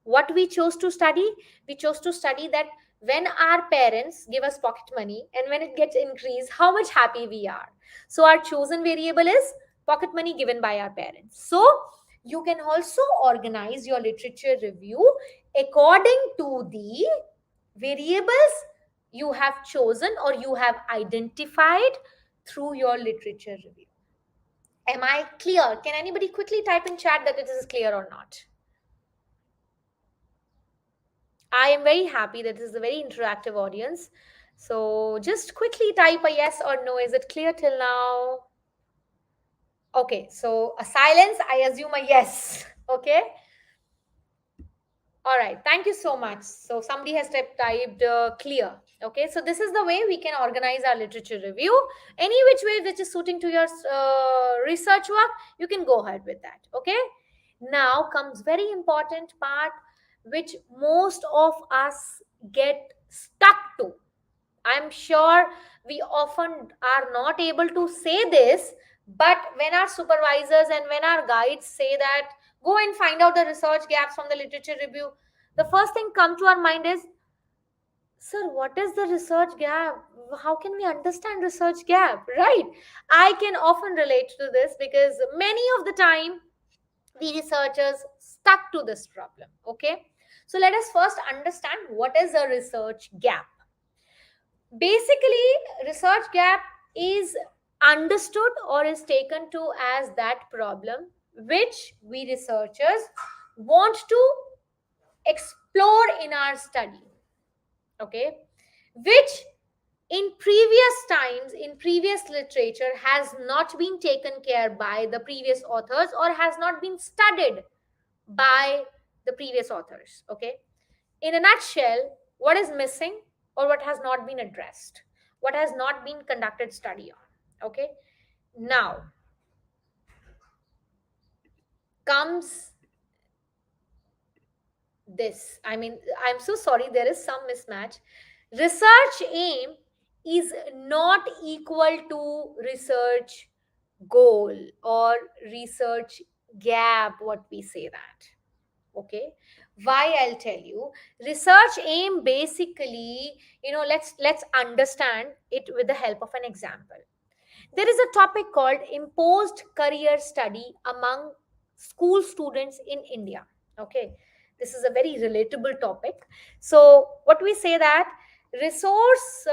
[SPEAKER 1] What we chose to study? We chose to study that when our parents give us pocket money and when it gets increased, how much happy we are. So our chosen variable is pocket money given by our parents. So you can also organize your literature review according to the variables you have chosen or you have identified through your literature review. Am I clear? Can anybody quickly type in chat that it is clear or not? I am very happy that this is a very interactive audience. So just quickly type a yes or no. Is it clear till now? Okay, so a silence, I assume a yes. Okay. All right. Thank you so much. So somebody has typed clear. Okay. So this is the way we can organize our literature review. Any which way which is suiting to your research work, you can go ahead with that. Okay. Now comes very important part which most of us get stuck to. I'm sure we often are not able to say this, but when our supervisors and when our guides say that go and find out the research gaps from the literature review, the first thing come to our mind is, sir, what is the research gap? How can we understand research gap? Right? I can often relate to this because many of the time we researchers stuck to this problem. Okay. So let us first understand what is a research gap. Basically, research gap is understood or is taken to as that problem which we researchers want to explore in our study. Okay, which in previous times, in previous literature, has not been taken care by the previous authors or has not been studied by the previous authors. Okay, in a nutshell, what is missing or what has not been addressed, what has not been conducted study on. Okay, now comes this. I mean, I'm so sorry, there is some mismatch. Research aim is not equal to research goal or research gap, what we say that. Okay, why? I'll tell you. Research aim basically, let's understand it with the help of an example. There is a topic called imposed career study among school students in India. Okay, this is a very relatable topic. So what we say that resource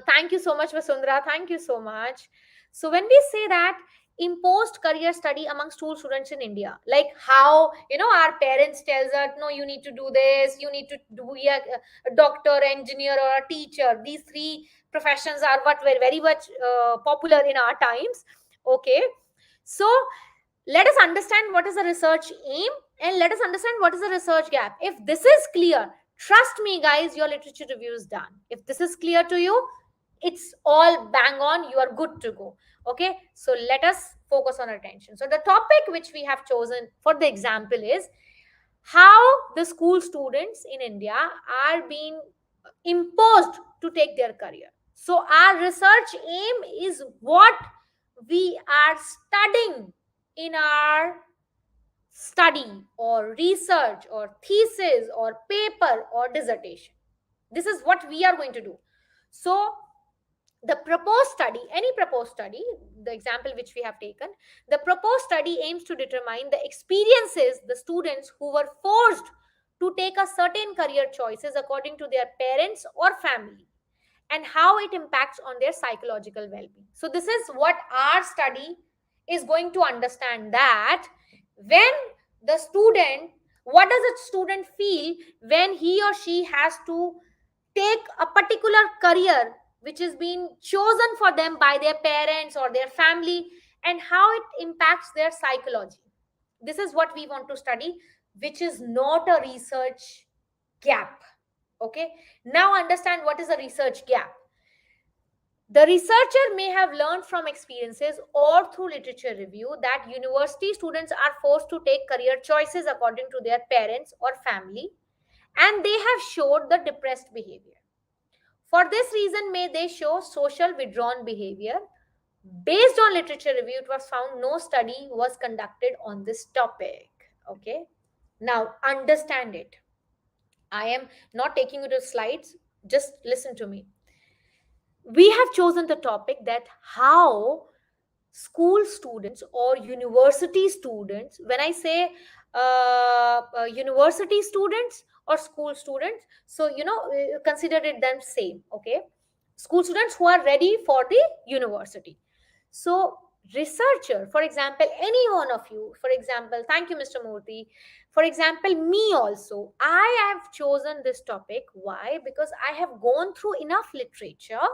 [SPEAKER 1] thank you so much, Vasundhara, thank you so much. So when we say that imposed career study among school students in India, like how our parents tells us, no, you need to do this, you need to be a doctor, engineer, or a teacher. These three professions are what were very much popular in our times. Okay, so let us understand what is the research aim and let us understand what is the research gap. If this is clear, trust me guys, your literature review is done. If this is clear to you, it's all bang on, you are good to go. Okay, so let us focus on attention. So the topic which we have chosen for the example is how the school students in India are being imposed to take their career. So our research aim is what we are studying in our study or research or thesis or paper or dissertation. This is what we are going to do. So the proposed study, any proposed study, the example which we have taken, the proposed study aims to determine the experiences the students who were forced to take a certain career choices according to their parents or family and how it impacts on their psychological well-being. So this is what our study is going to understand, that when the student, what does a student feel when he or she has to take a particular career which is being chosen for them by their parents or their family, and how it impacts their psychology. This is what we want to study, which is not a research gap. Okay, now understand what is a research gap. The researcher may have learned from experiences or through literature review that university students are forced to take career choices according to their parents or family, and they have showed the depressed behavior. For this reason, may they show social withdrawn behavior. Based on literature review, it was found no study was conducted on this topic. Okay. Now understand it. I am not taking you to slides, just listen to me. We have chosen the topic that how school students or university students, when I say university students or school students, so consider it them same, okay? School students who are ready for the university. So researcher, for example, any one of you, for example, thank you Mr. Murthy, for example, me also, I have chosen this topic. Why? Because I have gone through enough literature,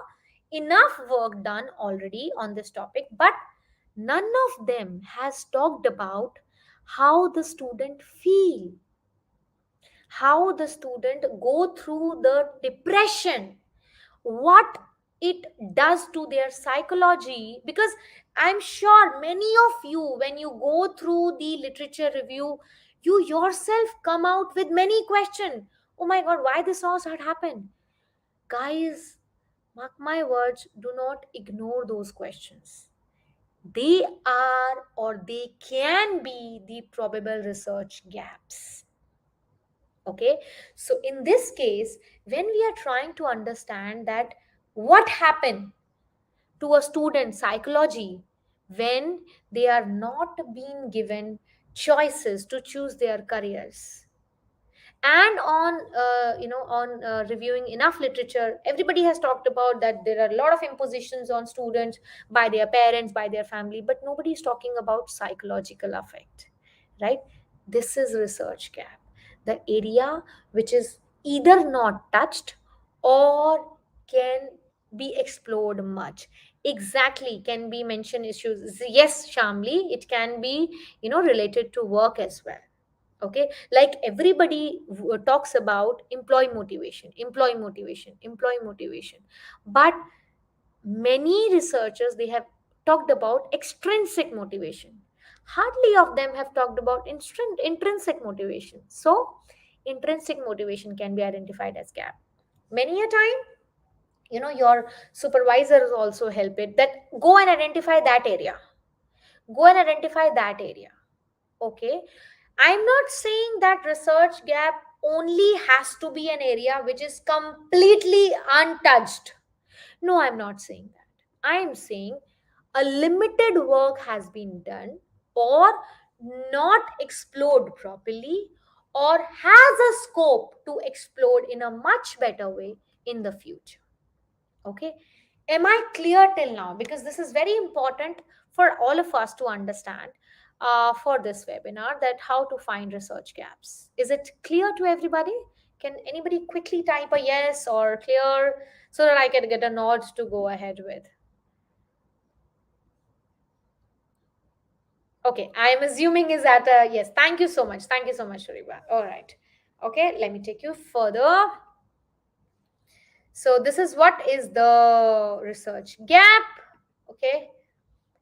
[SPEAKER 1] enough work done already on this topic, but none of them has talked about how the student feel, how the student go through the depression, what it does to their psychology. Because I'm sure many of you, when you go through the literature review, you yourself come out with many questions. Oh my god, why this all had happened? Guys, mark my words, do not ignore those questions. They are, or they can be, the probable research gaps. Okay, so in this case, when we are trying to understand that what happened to a student psychology when they are not being given choices to choose their careers, and on reviewing enough literature, everybody has talked about that there are a lot of impositions on students by their parents, by their family, but nobody is talking about psychological effect, right? This is research gap, the area which is either not touched or can be explored much. Exactly, can be mentioned issues, yes Shamli, it can be related to work as well. Okay, like everybody talks about employee motivation, employee motivation, employee motivation, but many researchers, they have talked about extrinsic motivation. Hardly of them have talked about intrinsic motivation. So intrinsic motivation can be identified as gap. Many a time, your supervisors also help it, that go and identify that area, go and identify that area. Okay, I'm not saying that research gap only has to be an area which is completely untouched. No, I'm not saying that. I'm saying a limited work has been done, or not explored properly, or has a scope to explode in a much better way in the future. Okay, am I clear till now? Because this is very important for all of us to understand for this webinar, that how to find research gaps. Is it clear to everybody? Can anybody quickly type a yes or clear, so that I can get a nod to go ahead with? Okay, I am assuming is that a yes. Thank you so much, thank you so much, Shariba. All right, okay, let me take you further. So this is what is the research gap. Okay,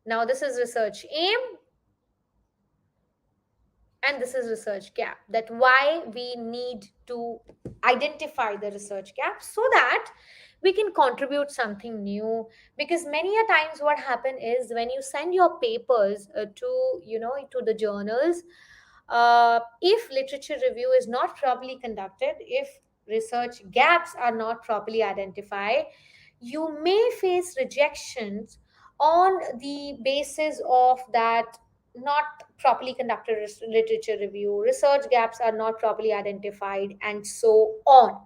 [SPEAKER 1] now this is research aim, and this is research gap, that why we need to identify the research gap, so that we can contribute something new. Because many a times what happen is, when you send your papers to the journals, if literature review is not properly conducted, if research gaps are not properly identified, you may face rejections on the basis of that not properly conducted literature review, research gaps are not properly identified, and so on.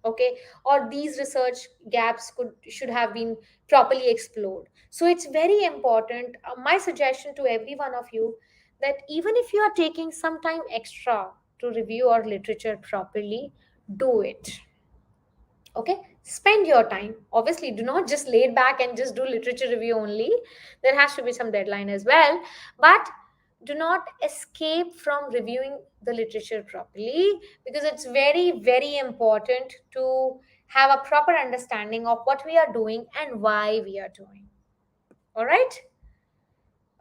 [SPEAKER 1] Okay, or these research gaps should have been properly explored. So it's very important, my suggestion to every one of you, that even if you are taking some time extra to review our literature properly, do it. Okay, spend your time. Obviously, do not just lay back and just do literature review only. There has to be some deadline as well, but do not escape from reviewing the literature properly, because it's very very important to have a proper understanding of what we are doing and why we are doing. All right,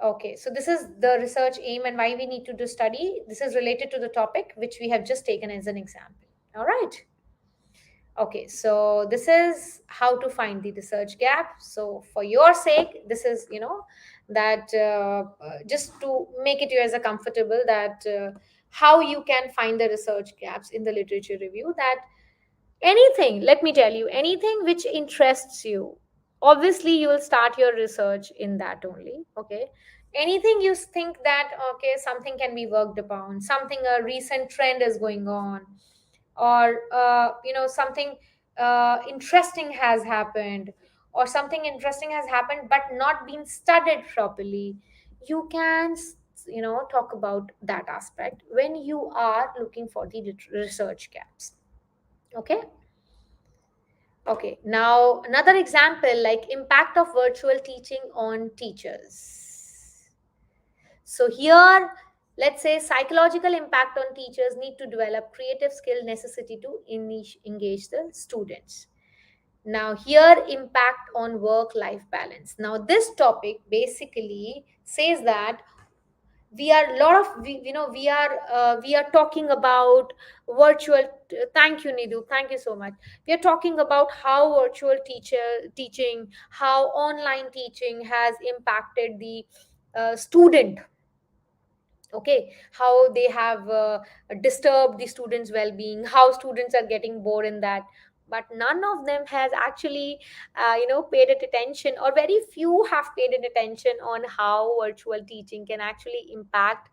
[SPEAKER 1] okay, so this is the research aim and why we need to do study. This is related to the topic which we have just taken as an example. All right. Okay, so this is how to find the research gap. So for your sake, this is, that just to make it you as a comfortable, that how you can find the research gaps in the literature review. That anything, let me tell you, anything which interests you, obviously you will start your research in that only. Okay, anything you think that okay, something can be worked upon, something, a recent trend is going on, or something interesting has happened, or something interesting has happened but not been studied properly, you can talk about that aspect when you are looking for the research gaps. Okay. Okay, now another example, like impact of virtual teaching on teachers. So here, let's say psychological impact on teachers need to develop creative skill necessity to engage the students. Now here, impact on work life balance. Now this topic basically says that we are a lot of we are talking about virtual. Thank you, Nidu, thank you so much. We are talking about how virtual teaching, how online teaching has impacted the student. Okay, how they have disturbed the students well-being, how students are getting bored in that, but none of them has actually paid it attention, or very few have paid it attention on how virtual teaching can actually impact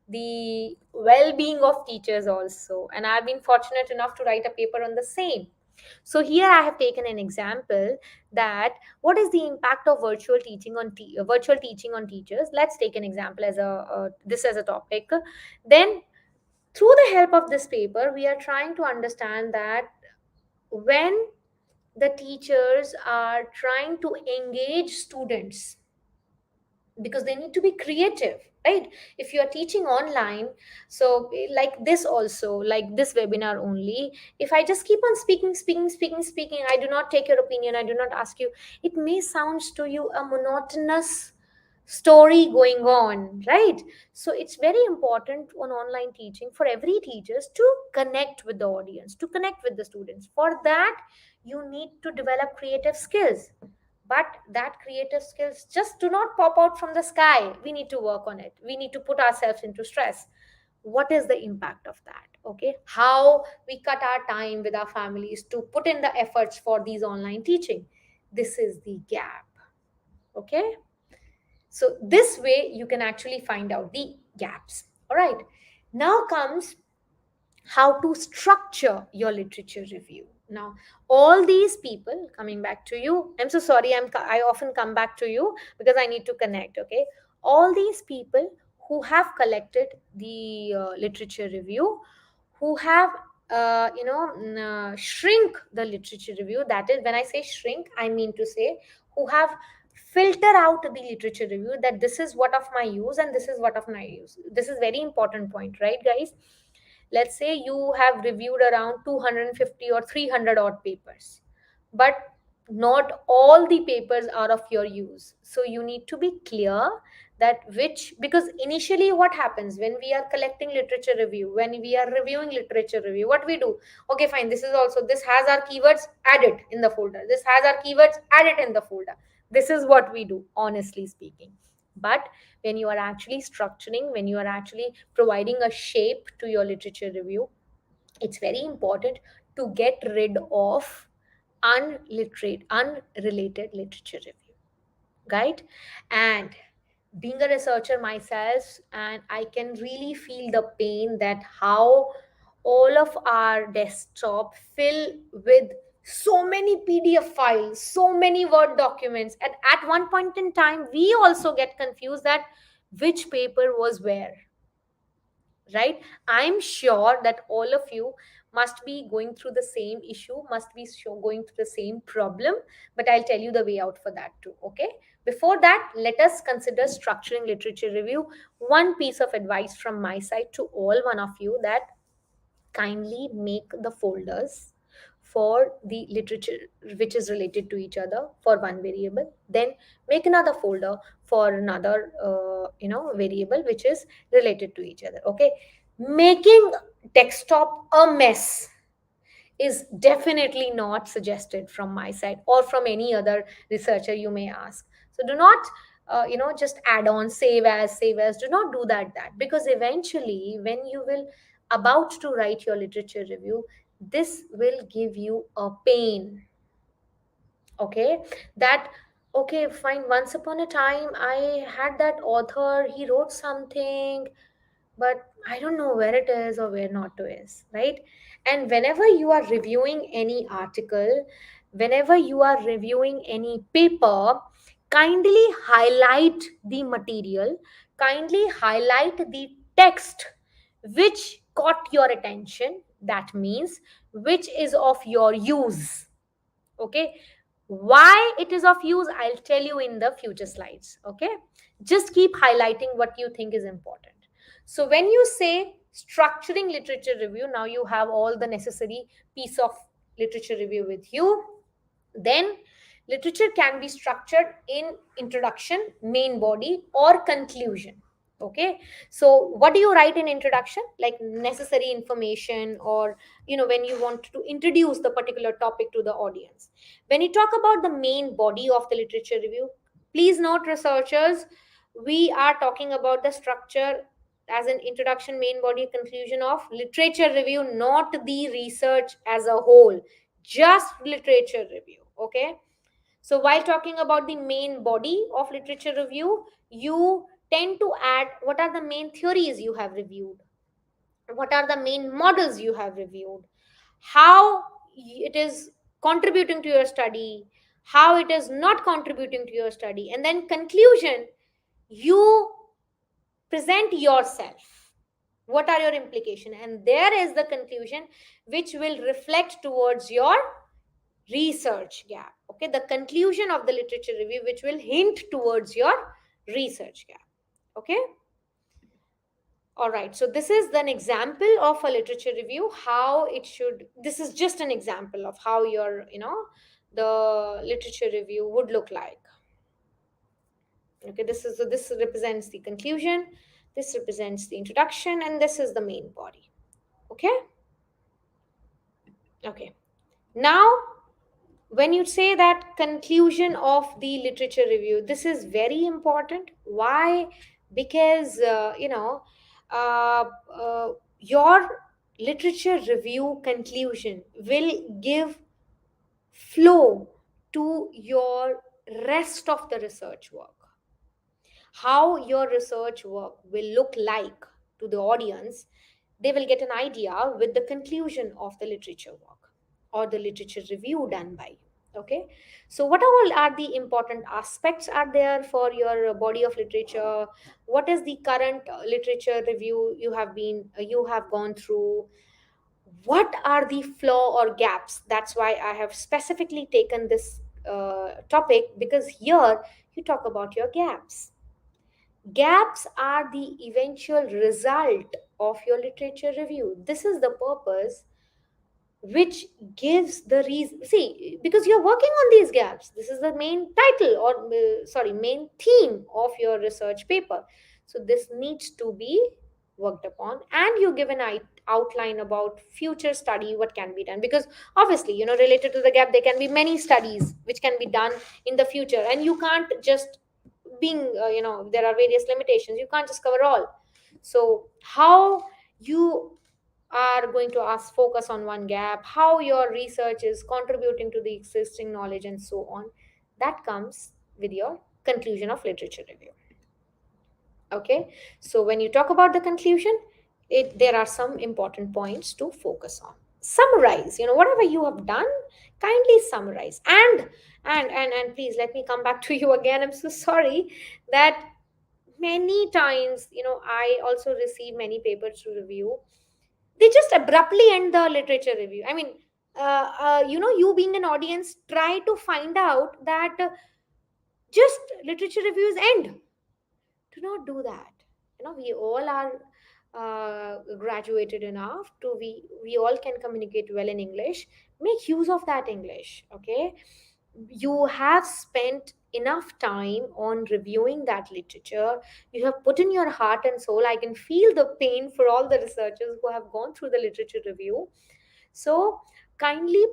[SPEAKER 1] the well-being of teachers also. And I've been fortunate enough to write a paper on the same. So here I have taken an example that what is the impact of virtual teaching on teachers. Let's take an example as a this as a topic. Then through the help of this paper, we are trying to understand that when the teachers are trying to engage students, because they need to be creative, right? If you are teaching online, so like this also, like this webinar only, if I just keep on speaking, I do not take your opinion, I do not ask you, it may sound to you a monotonous story going on, right? So it's very important on online teaching for every teachers to connect with the audience, to connect with the students. For that, you need to develop creative skills, but that creative skills just do not pop out from the sky. We need to work on it, we need to put ourselves into stress. What is the impact of that? Okay, how we cut our time with our families to put in the efforts for these online teaching. This is the gap. Okay, so this way you can actually find out the gaps. All right, now comes how to structure your literature review. Now all these people, coming back to you, I'm so sorry, I often come back to you because I need to connect. Okay, all these people who have collected the literature review, who have shrink the literature review, that is, when I say shrink, I mean to say who have filter out the literature review, that this is what of my use and this is what of my use. This is very important point, right guys? Let's say you have reviewed around 250 or 300 odd papers, but not all the papers are of your use. So you need to be clear that which, because initially what happens when we are collecting literature review, when we are reviewing literature review, what we do, okay fine, this is also, this has our keywords, add it in the folder, this has our keywords, add it in the folder. This is what we do, honestly speaking. But when you are actually structuring, when you are actually providing a shape to your literature review, it's very important to get rid of unrelated literature review, right? And being a researcher myself, and I can really feel the pain that how all of our desktop fill with so many PDF files, so many Word documents. At one point in time, we also get confused that which paper was where, right? I'm sure that all of you must be going through the same issue, must be going through the same problem, but I'll tell you the way out for that too. Okay, before that, let us consider structuring literature review. One piece of advice from my side to all one of you, that kindly make the folders for the literature which is related to each other for one variable, then make another folder for another variable which is related to each other. Okay, making desktop a mess is definitely not suggested from my side or from any other researcher you may ask. So do not just add on, save as. Do not do that, because eventually when you will about to write your literature review, this will give you a pain. Okay, that, okay, fine, once upon a time I had that author, he wrote something, but I don't know where it is or where not to is, right? And whenever you are reviewing any article, whenever you are reviewing any paper, kindly highlight the material, kindly highlight the text which caught your attention. That means which is of your use. Okay, why it is of use, I'll tell you in the future slides. Okay, just keep highlighting what you think is important. So when you say structuring literature review, now you have all the necessary piece of literature review with you. Then literature can be structured in introduction, main body, or conclusion. Okay, so what do you write in introduction? Like necessary information, or when you want to introduce the particular topic to the audience. When you talk about the main body of the literature review, please note, researchers, we are talking about the structure as an introduction, main body, conclusion of literature review, not the research as a whole, just literature review. Okay, so while talking about the main body of literature review, you tend to add what are the main theories you have reviewed, what are the main models you have reviewed, how it is contributing to your study, how it is not contributing to your study, and then conclusion, you present yourself. What are your implication? And there is the conclusion which will reflect towards your research gap. Okay, the conclusion of the literature review which will hint towards your research gap. Okay, all right, so this is an example of a literature review, how it should, this is just an example of how your the literature review would look like. Okay, this represents the conclusion, this represents the introduction, and this is the main body. Okay, okay, now when you say that conclusion of the literature review, this is very important. Why? Because uh, your literature review conclusion will give flow to your rest of the research work. How your research work will look like to the audience, they will get an idea with the conclusion of the literature work or the literature review done by you. Okay, so what all are the important aspects are there for your body of literature? What is the current literature review you have gone through? What are the flaw or gaps? That's why I have specifically taken this topic, because here you talk about your gaps. Gaps are the eventual result of your literature review. This is the purpose which gives the reason. See, because you're working on these gaps, this is the main title, or sorry, main theme of your research paper. So this needs to be worked upon, and you give an outline about future study, what can be done, because obviously, related to the gap, there can be many studies which can be done in the future, and you can't just being there are various limitations, you can't just cover all. So how you are going to ask focus on one gap, how your research is contributing to the existing knowledge, and so on, that comes with your conclusion of literature review. Okay, so when you talk about the conclusion, there are some important points to focus on. Summarize, whatever you have done, kindly summarize. And please let me come back to you again, I'm so sorry that many times, I also receive many papers to review, they just abruptly end the literature review. I mean, you being an audience, try to find out that just literature reviews end. Do not do that. We all are graduated enough to we all can communicate well in English. Make use of that English. Okay, you have spent enough time on reviewing that literature, you have put in your heart and soul. I can feel the pain for all the researchers who have gone through the literature review. So kindly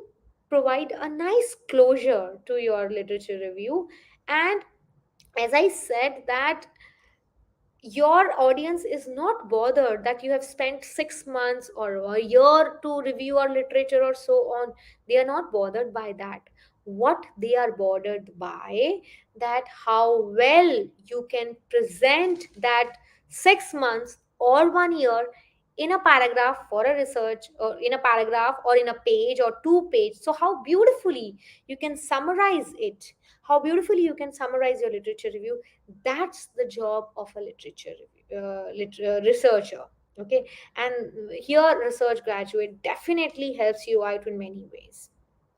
[SPEAKER 1] provide a nice closure to your literature review, and As I said, that your audience is not bothered that you have spent 6 months or a year to review our literature or so on. They are not bothered by that. What they are bothered by, that how well you can present that 6 months or 1 year in a paragraph for a research, or in a paragraph or in a page or 2 page. So how beautifully you can summarize it, how beautifully you can summarize your literature review. That's the job of a literature review, researcher. Okay. And here research graduate definitely helps you out in many ways.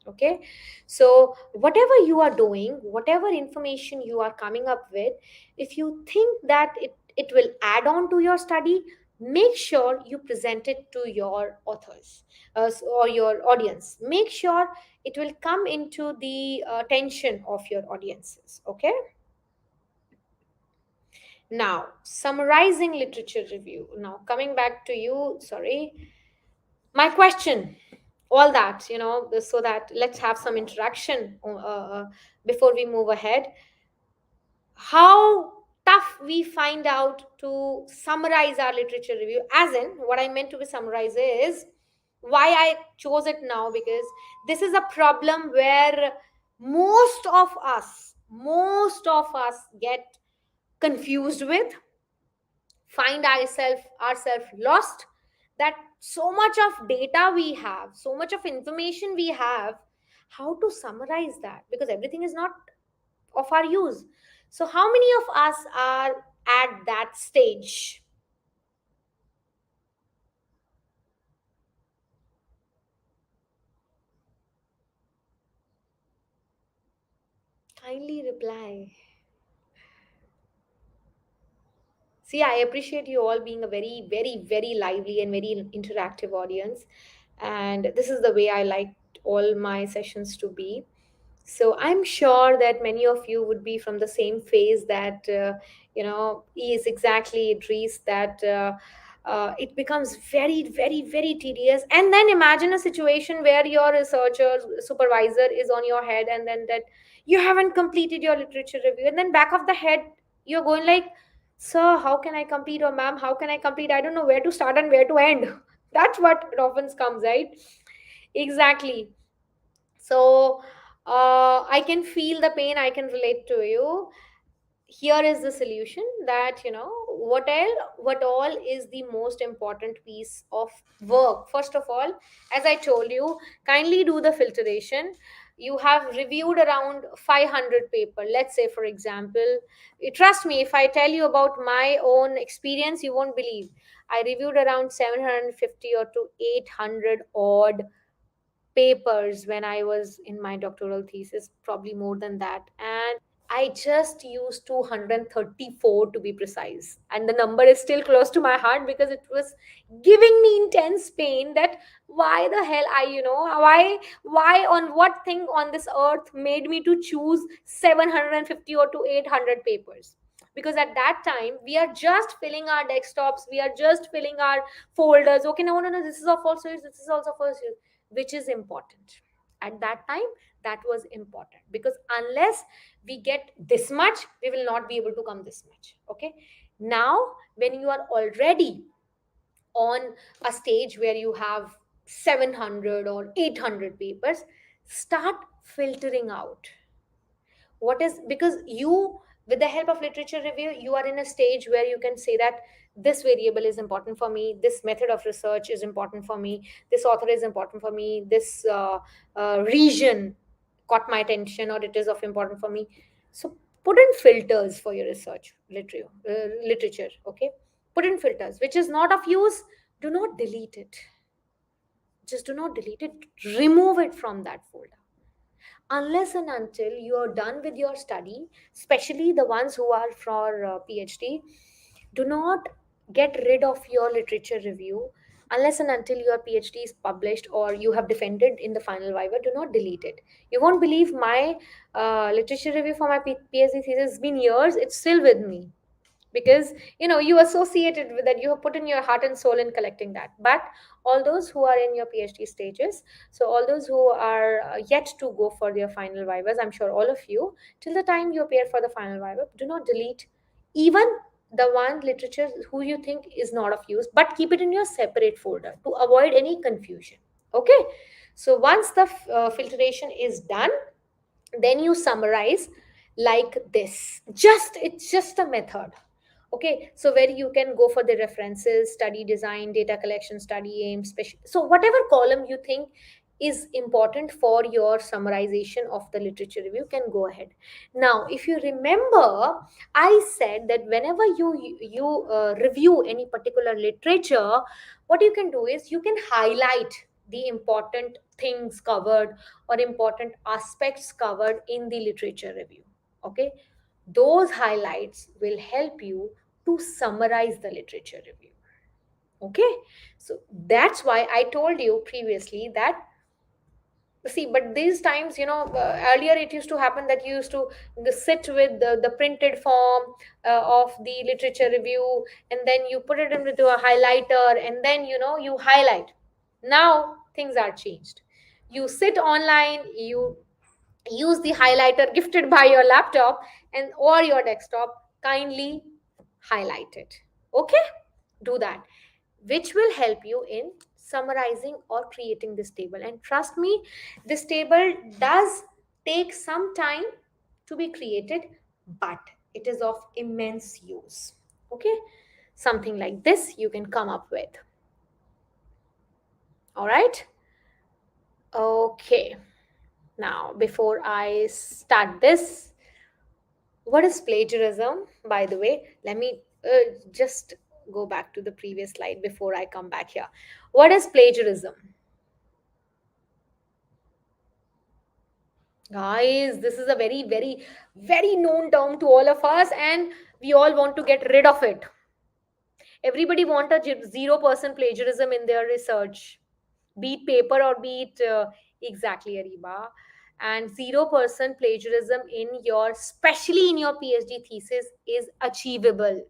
[SPEAKER 1] Okay. So whatever you are doing, whatever information you are coming up with, if you think that it will add on to your study, make sure you present it to your authors, or your audience. Make sure it will come into the attention of your audiences. Okay. Now, summarizing literature review. Now, coming back to you, sorry, my question, all that, so that let's have some interaction before we move ahead. How tough we find out to summarize our literature review? As in, what I meant to be summarize is why I chose it now, because this is a problem where most of us get confused with, find ourselves lost, that so much of data we have, so much of information we have, how to summarize that, because everything is not of our use. So how many of us are at that stage? Kindly reply. See, I appreciate you all being a very, very, very lively and very interactive audience. And this is the way I like all my sessions to be. So I'm sure that many of you would be from the same phase, that, is exactly Idris, that it becomes very, very, very tedious. And then imagine a situation where your researcher supervisor is on your head, and then that you haven't completed your literature review. And then back of the head, you're going like, sir, how can I complete? Or ma'am, how can I complete? I don't know where to start and where to end. That's what it often comes, right? Exactly. So I can feel the pain, I can relate to you. Here is the solution, that what all is the most important piece of work. First of all, as I told you, kindly do the filtration. You have reviewed around 500 paper, let's say, for example. Trust me, if I tell you about my own experience, you won't believe. I reviewed around 750 or to 800 odd papers when I was in my doctoral thesis, probably more than that. And I just used 234 to be precise. And the number is still close to my heart, because it was giving me intense pain, that why the hell why on what thing on this earth made me to choose 750 or to 800 papers. Because at that time we are just filling our desktops, we are just filling our folders. Okay, no, this is of also use, this is also first use. Which is important at that time? That was important, because unless we get this much, we will not be able to come this much. Okay. Now, when you are already on a stage where you have 700 or 800 papers, start filtering out what is, because you, with the help of literature review, you are in a stage where you can say that this variable is important for me, this method of research is important for me, this author is important for me, this region caught my attention, or it is of important for me. So put in filters for your research literature. Okay. Put in filters. Which is not of use, do not delete it. Just do not delete it. Remove it from that folder. Unless and until you are done with your study, especially the ones who are for PhD, do not get rid of your literature review unless and until your PhD is published or you have defended in the final viva. Do not delete it. You won't believe, my literature review for my PhD thesis has been years, it's still with me. because you associated with that, you have put in your heart and soul in collecting that. But all those who are in your PhD stages, so all those who are yet to go for their final vivas, I'm sure all of you, till the time you appear for the final viva, do not delete even the one literature who you think is not of use, but keep it in your separate folder to avoid any confusion. Okay, so once the filtration is done, then you summarize like this. Just it's just a method. Okay, so where you can go for the references, study design, data collection, study aim, special, so whatever column you think is important for your summarization of the literature review, can go ahead. Now if you remember, I said that whenever you review any particular literature, what you can do is you can highlight the important things covered or important aspects covered in the literature review. Okay, those highlights will help you to summarize the literature review. Okay, so that's why I told you previously that, see, but these times, earlier it used to happen that you used to sit with the printed form of the literature review, and then you put it into a highlighter, and then you highlight. Now things are changed. You sit online, you use the highlighter gifted by your laptop and or your desktop, kindly highlight it. Okay, do that, which will help you in summarizing or creating this table. And trust me, this table does take some time to be created, but it is of immense use. Okay, something like this you can come up with. All right, okay. Now before I start this, what is plagiarism, by the way? Let me just go back to the previous slide before I come back here. What is plagiarism? Guys, this is a very, very, very known term to all of us, and we all want to get rid of it. Everybody want a 0% plagiarism in their research, be it paper or be it exactly, Ariba. And 0% plagiarism in your, especially in your PhD thesis, is achievable.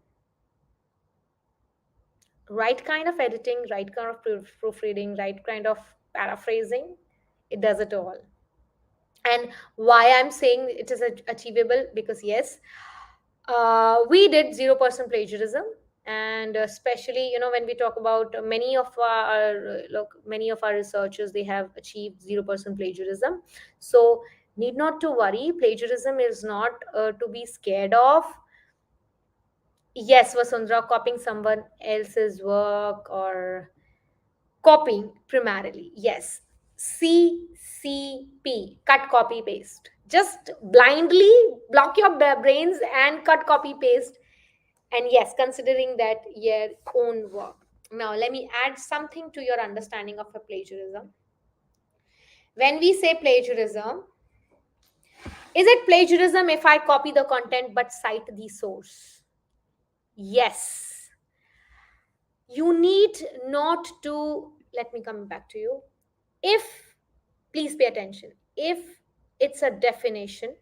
[SPEAKER 1] Right kind of editing, right kind of proofreading, right kind of paraphrasing, it does it all. And why I'm saying it is achievable, because yes, we did 0% plagiarism, and especially when we talk about many of our look, many of our researchers, they have achieved 0% plagiarism. So need not to worry, plagiarism is not to be scared of. Yes, Vasundhara, copying someone else's work or copying primarily, yes. CCP, cut, copy, paste. Just blindly block your brains and cut, copy, paste. And yes, considering that your own work. Now, let me add something to your understanding of a plagiarism. When we say plagiarism, is it plagiarism if I copy the content but cite the source? Yes. You need not to, let me come back to you. If, please pay attention, if it's a definition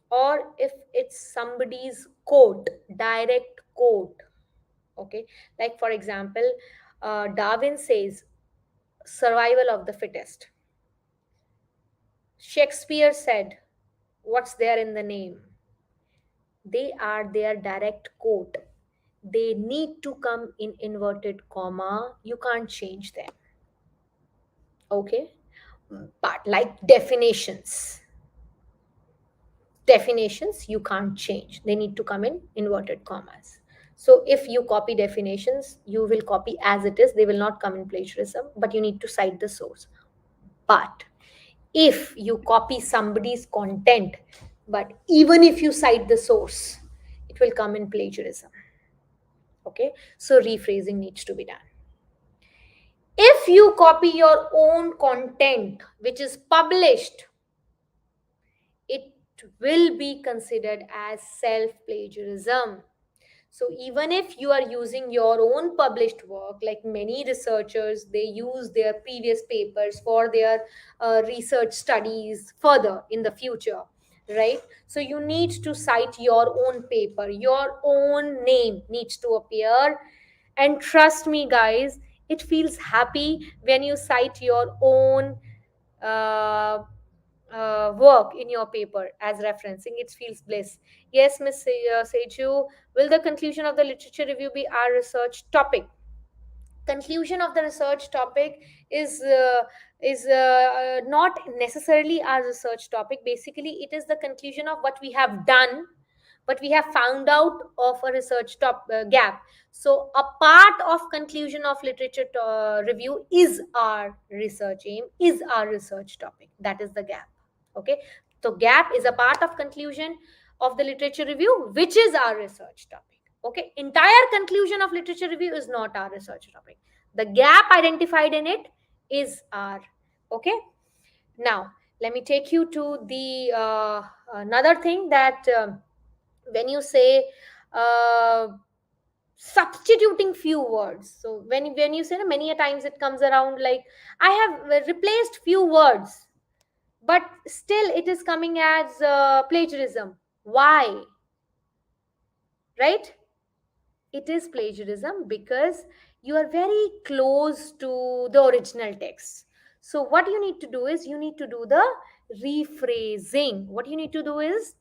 [SPEAKER 1] or if it's somebody's quote, direct quote, okay, like for example, Darwin says survival of the fittest. Shakespeare said, what's there in the name? They are their direct quote. They need to come in inverted comma. You can't change them. Okay? But like definitions you can't change, they need to come in inverted commas. So if you copy definitions, you will copy as it is, they will not come in plagiarism, but you need to cite the source. But if you copy somebody's content, but even if you cite the source, it will come in plagiarism. Okay, so rephrasing needs to be done. If you copy your own content which is published, it will be considered as self plagiarism. So even if you are using your own published work, like many researchers, they use their previous papers for their research studies further in the future. right? So you need to cite your own paper, your own name needs to appear. And trust me guys, it feels happy when you cite your own uh, work in your paper as referencing. It feels bliss. Yes, Miss Seju, will the conclusion of the literature review be our research topic? Conclusion of the research topic is not necessarily our research topic. Basically it is the conclusion of what we have done, what we have found out of a research gap. So a part of conclusion of literature review is our research aim, is our research topic. That is the gap. Okay, so gap is a part of conclusion of the literature review, which is our research topic. Okay, entire conclusion of literature review is not our research topic. The gap identified in it is our. Okay, now let me take you to the another thing that when you say uh, substituting few words. So when you say many a times it comes around like I have replaced few words, but still it is coming as plagiarism. Why? Right? It is plagiarism because you are very close to the original text. So what you need to do is you need to do the rephrasing. What you need to do is,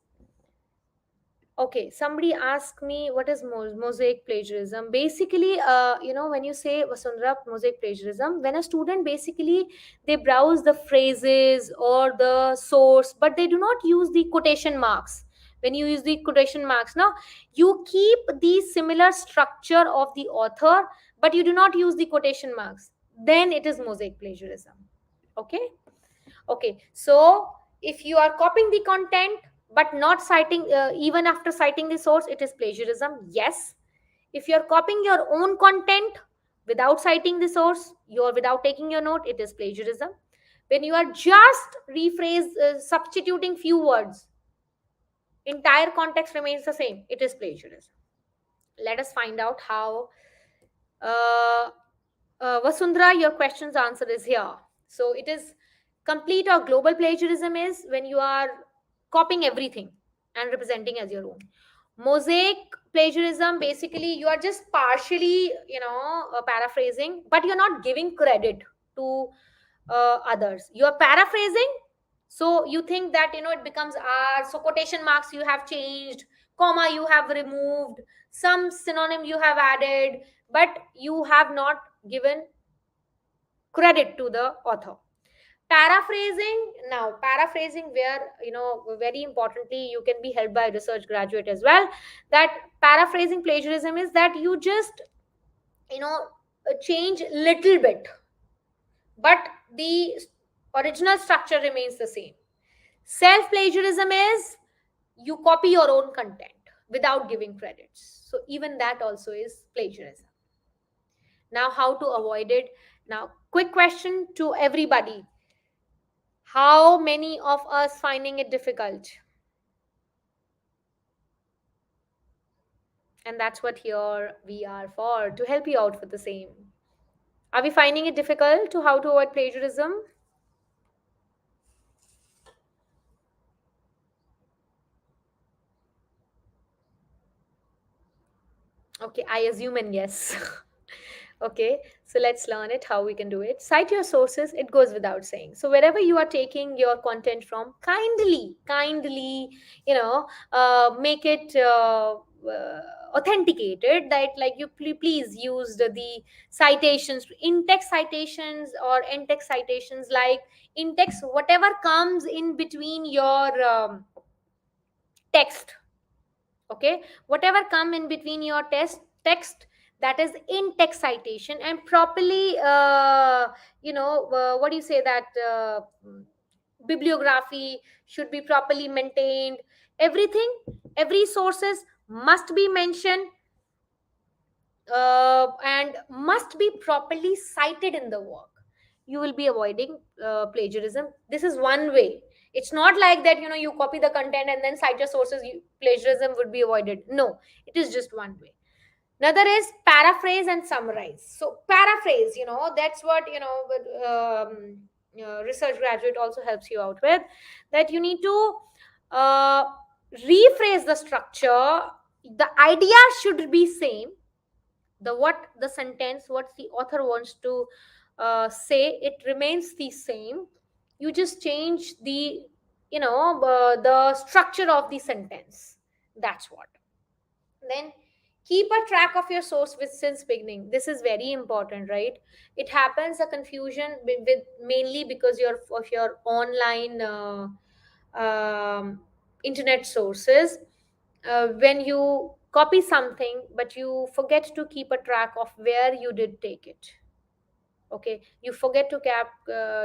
[SPEAKER 1] okay, somebody asked me what is mosaic plagiarism. Basically, when you say Vasundhara mosaic plagiarism, when a student basically they browse the phrases or the source, but they do not use the quotation marks. When you use the quotation marks, now you keep the similar structure of the author, but you do not use the quotation marks. Then it is mosaic plagiarism. Okay. Okay, so if you are copying the content but not citing, even after citing the source, it is plagiarism. Yes. If you are copying your own content without citing the source, you are without taking your note, it is plagiarism. When you are just substituting few words, entire context remains the same, it is plagiarism. Let us find out how. Uh, Vasundhara, your question's answer is here. So it is complete or global plagiarism is when you are copying everything and representing as your own. Mosaic plagiarism, basically you are just partially, paraphrasing, but you're not giving credit to others. You are paraphrasing, so you think that it becomes r. So quotation marks you have changed, comma you have removed, some synonym you have added, but you have not given credit to the author. Paraphrasing, now paraphrasing where very importantly you can be helped by a research graduate as well, that paraphrasing plagiarism is that you just change little bit, but the original structure remains the same. Self plagiarism is you copy your own content without giving credits, so even that also is plagiarism. Now how to avoid it? Now quick question to everybody: how many of us finding it difficult? And that's what here we are for, to help you out for the same. Are we finding it difficult to how to avoid plagiarism? Okay, I assume and yes. Okay, so let's learn it how we can do it. Cite your sources, it goes without saying. So wherever you are taking your content from, kindly, make it authenticated, that like you please use the citations, in-text citations or in-text citations, like in-text whatever comes in between your text. Okay, whatever come in between your text, that is in text citation, and properly what do you say that bibliography should be properly maintained. Everything, every sources must be mentioned, and must be properly cited in the work. You will be avoiding plagiarism. This is one way. It's not like that you copy the content and then cite your sources, plagiarism would be avoided. No, it is just one way. Another is paraphrase and summarize. So paraphrase, that's what research graduate also helps you out with, that you need to uh, rephrase the structure. The idea should be same. The what the sentence, what the author wants to say, it remains the same. You just change the, the structure of the sentence. That's what. Then keep a track of your source with since beginning. This is very important, right? It happens a confusion with mainly because of your online internet sources. When you copy something but you forget to keep a track of where you did take it, okay, you forget to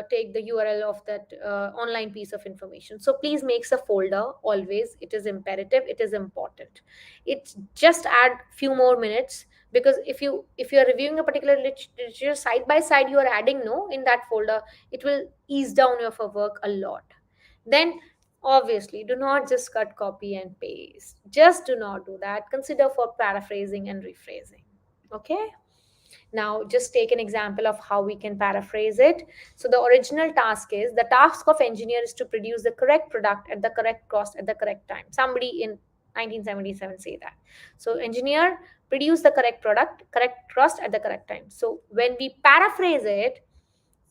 [SPEAKER 1] take the url of that online piece of information. So please makes a folder always. It is imperative, it is important. It just add few more minutes, because if you are reviewing a particular literature side by side, you are adding no in that folder, it will ease down your work a lot. Then obviously do not just cut, copy and paste. Just do not do that. Consider for paraphrasing and rephrasing. Okay. Now, just take an example of how we can paraphrase it. So, the original task is, the task of engineer is to produce the correct product at the correct cost at the correct time. Somebody in 1977 say that. So, engineer produce the correct product, correct cost at the correct time. So, when we paraphrase it,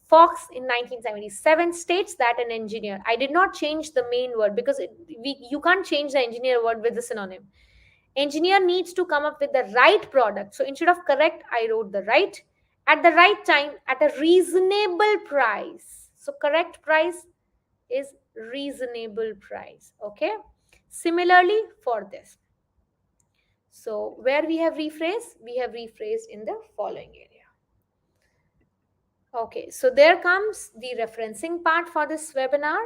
[SPEAKER 1] Fox in 1977 states that an engineer, I did not change the main word because you can't change the engineer word with the synonym. Engineer needs to come up with the right product. So instead of correct, I wrote the right, at the right time, at a reasonable price. So correct price is reasonable price. Okay. Similarly for this. So where we have rephrased in the following area. Okay, so there comes the referencing part for this webinar,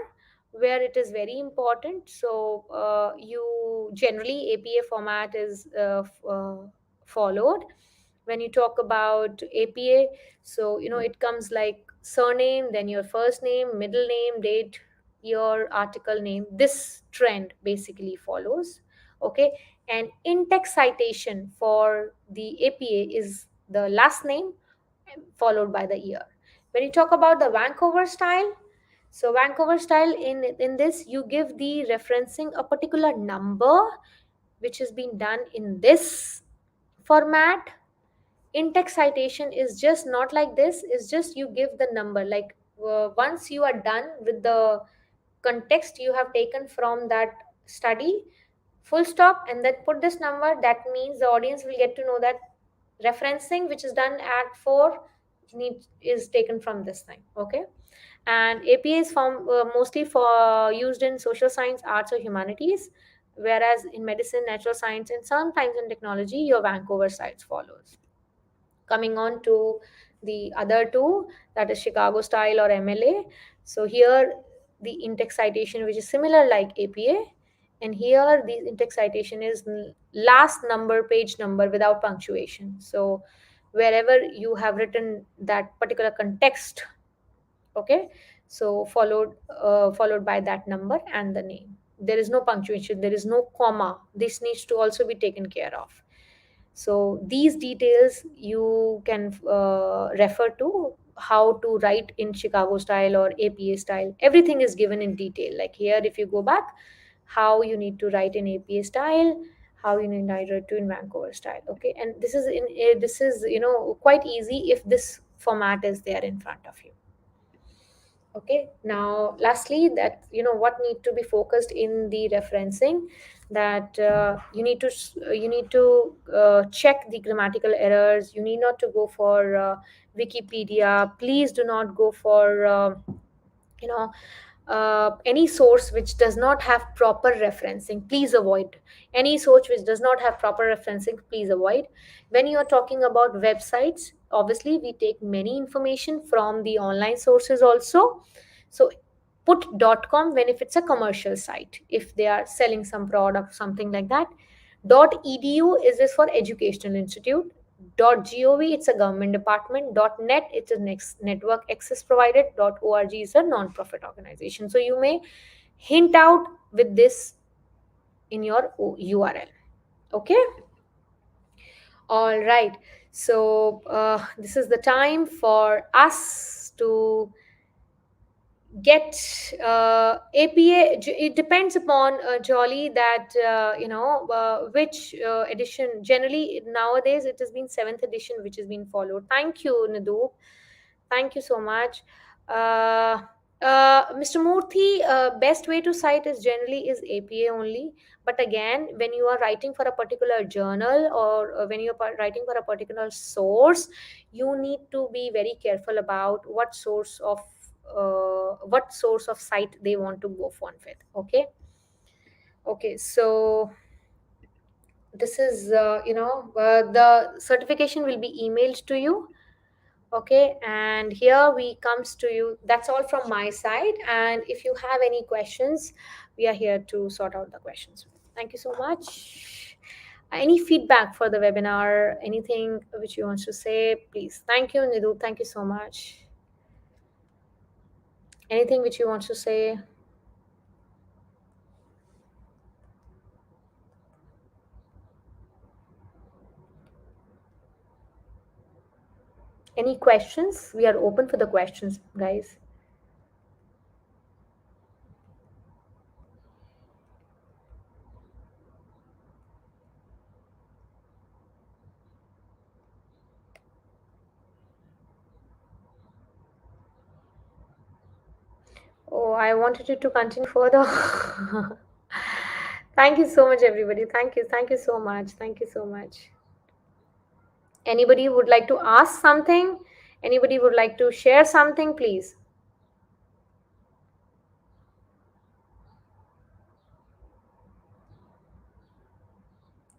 [SPEAKER 1] where it is very important. So you generally APA format is followed when you talk about APA. So it comes like surname, then your first name, middle name, date, your article name. This trend basically follows. Okay, and in-text citation for the APA is the last name followed by the year. When you talk about the Vancouver style, so Vancouver style, in this you give the referencing a particular number which has been done in this format. In-text citation is just not like this. It's just you give the number, like once you are done with the context you have taken from that study, full stop, and then put this number. That means the audience will get to know that referencing which is done at 4 is taken from this thing. Okay. And APA is mostly for used in social science, arts or humanities, whereas in medicine, natural science and sometimes in technology your Vancouver sites follows. Coming on to the other two, that is Chicago style or MLA. So here the in-text citation which is similar like APA, and here the in-text citation is last number, page number without punctuation. So wherever you have written that particular context, okay, so followed by that number and the name. There is no punctuation, there is no comma. This needs to also be taken care of. So these details you can refer to how to write in Chicago style or APA style. Everything is given in detail. Like here, if you go back, how you need to write in APA style, how you need to write to in Vancouver style. Okay, and this is quite easy if this format is there in front of you. Okay, now lastly, that what need to be focused in the referencing, that you need to check the grammatical errors. You need not to go for Wikipedia. Please do not go for you know any source which does not have proper referencing. Please avoid any source which does not have proper referencing. Please avoid. When you are talking about websites, obviously we take many information from the online sources also. So put .com when if it's a commercial site, if they are selling some product, something like that. .edu is this for educational institute. .gov, it's a government department. .net, it's a next network access provided. .org is a non-profit organization. So you may hint out with this in your URL. Okay. All right. So this is the time for us to get APA. It depends upon Jolly that which edition. Generally nowadays it has been seventh edition which has been followed. Thank you, Nadu. Thank you so much. Uh, Mr. Murthy, best way to cite is generally is APA only. But again, when you are writing for a particular journal or when you are writing for a particular source, you need to be very careful about what source of site they want to go on with. Okay. Okay. So this is the certification will be emailed to you. Okay, and here we comes to you. That's all from my side, and if you have any questions, we are here to sort out the questions. Thank you so much. Any feedback for the webinar, anything which you want to say, please. Thank you, Nidu. Thank you so much. Anything which you want to say? Any questions? We are open for the questions, guys. Oh, I wanted it to continue further. Thank you so much, everybody. Thank you. Thank you so much. Thank you so much. Anybody would like to ask something? Anybody would like to share something, please?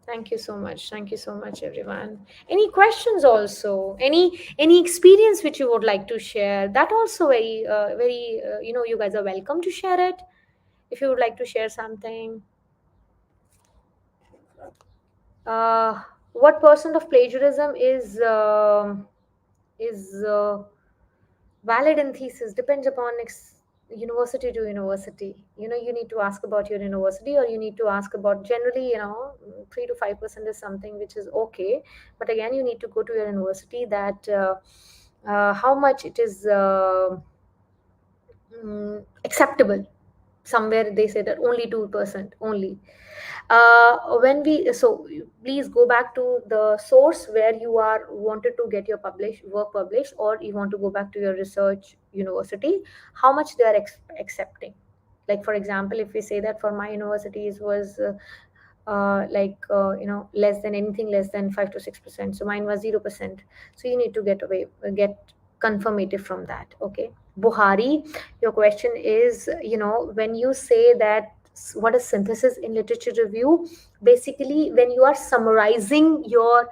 [SPEAKER 1] Thank you so much. Thank you so much, everyone. Any questions also? Any experience which you would like to share? That also very you guys are welcome to share it. If you would like to share something, uh, what percent of plagiarism is valid in thesis depends upon university to university. You need to ask about your university, or you need to ask about generally, 3 to 5% is something which is okay. But again, you need to go to your university that how much it is acceptable. Somewhere they say that only 2% only. When we so Please go back to the source where you are wanted to get your work published, or you want to go back to your research university, how much they are accepting. Like for example, if we say that for my universities was less than anything less than 5 to 6%, so mine was 0%. So you need to get confirmative from that. Okay, Buhari, your question is, when you say that what is synthesis in literature review, basically when you are summarizing your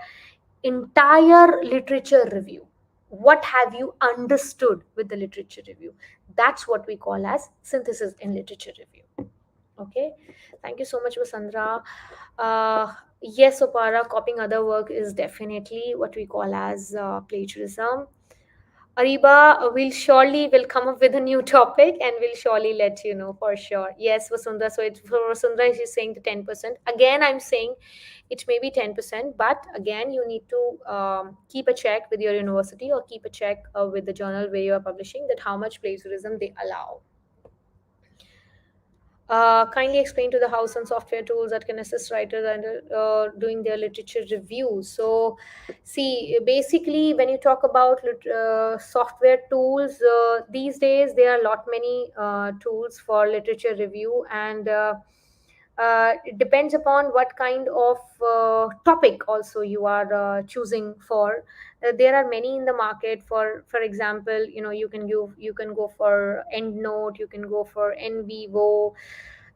[SPEAKER 1] entire literature review, what have you understood with the literature review, that's what we call as synthesis in literature review. Okay, thank you so much, Vasandra. Yes, Opara, copying other work is definitely what we call as plagiarism. Ariba will come up with a new topic, and we'll surely let you know for sure. Yes, Vasundhara. So it's for Vasundhara, she's saying the 10%. Again, I'm saying it may be 10%, but again, you need to keep a check with your university, or keep a check with the journal where you are publishing, that how much plagiarism they allow. Kindly explain to the house on software tools that can assist writers and doing their literature reviews. So, see, basically, when you talk about software tools, these days there are a lot many tools for literature review, and it depends upon what kind of topic also you are choosing for. There are many in the market. For example, you can go for EndNote, you can go for NVivo.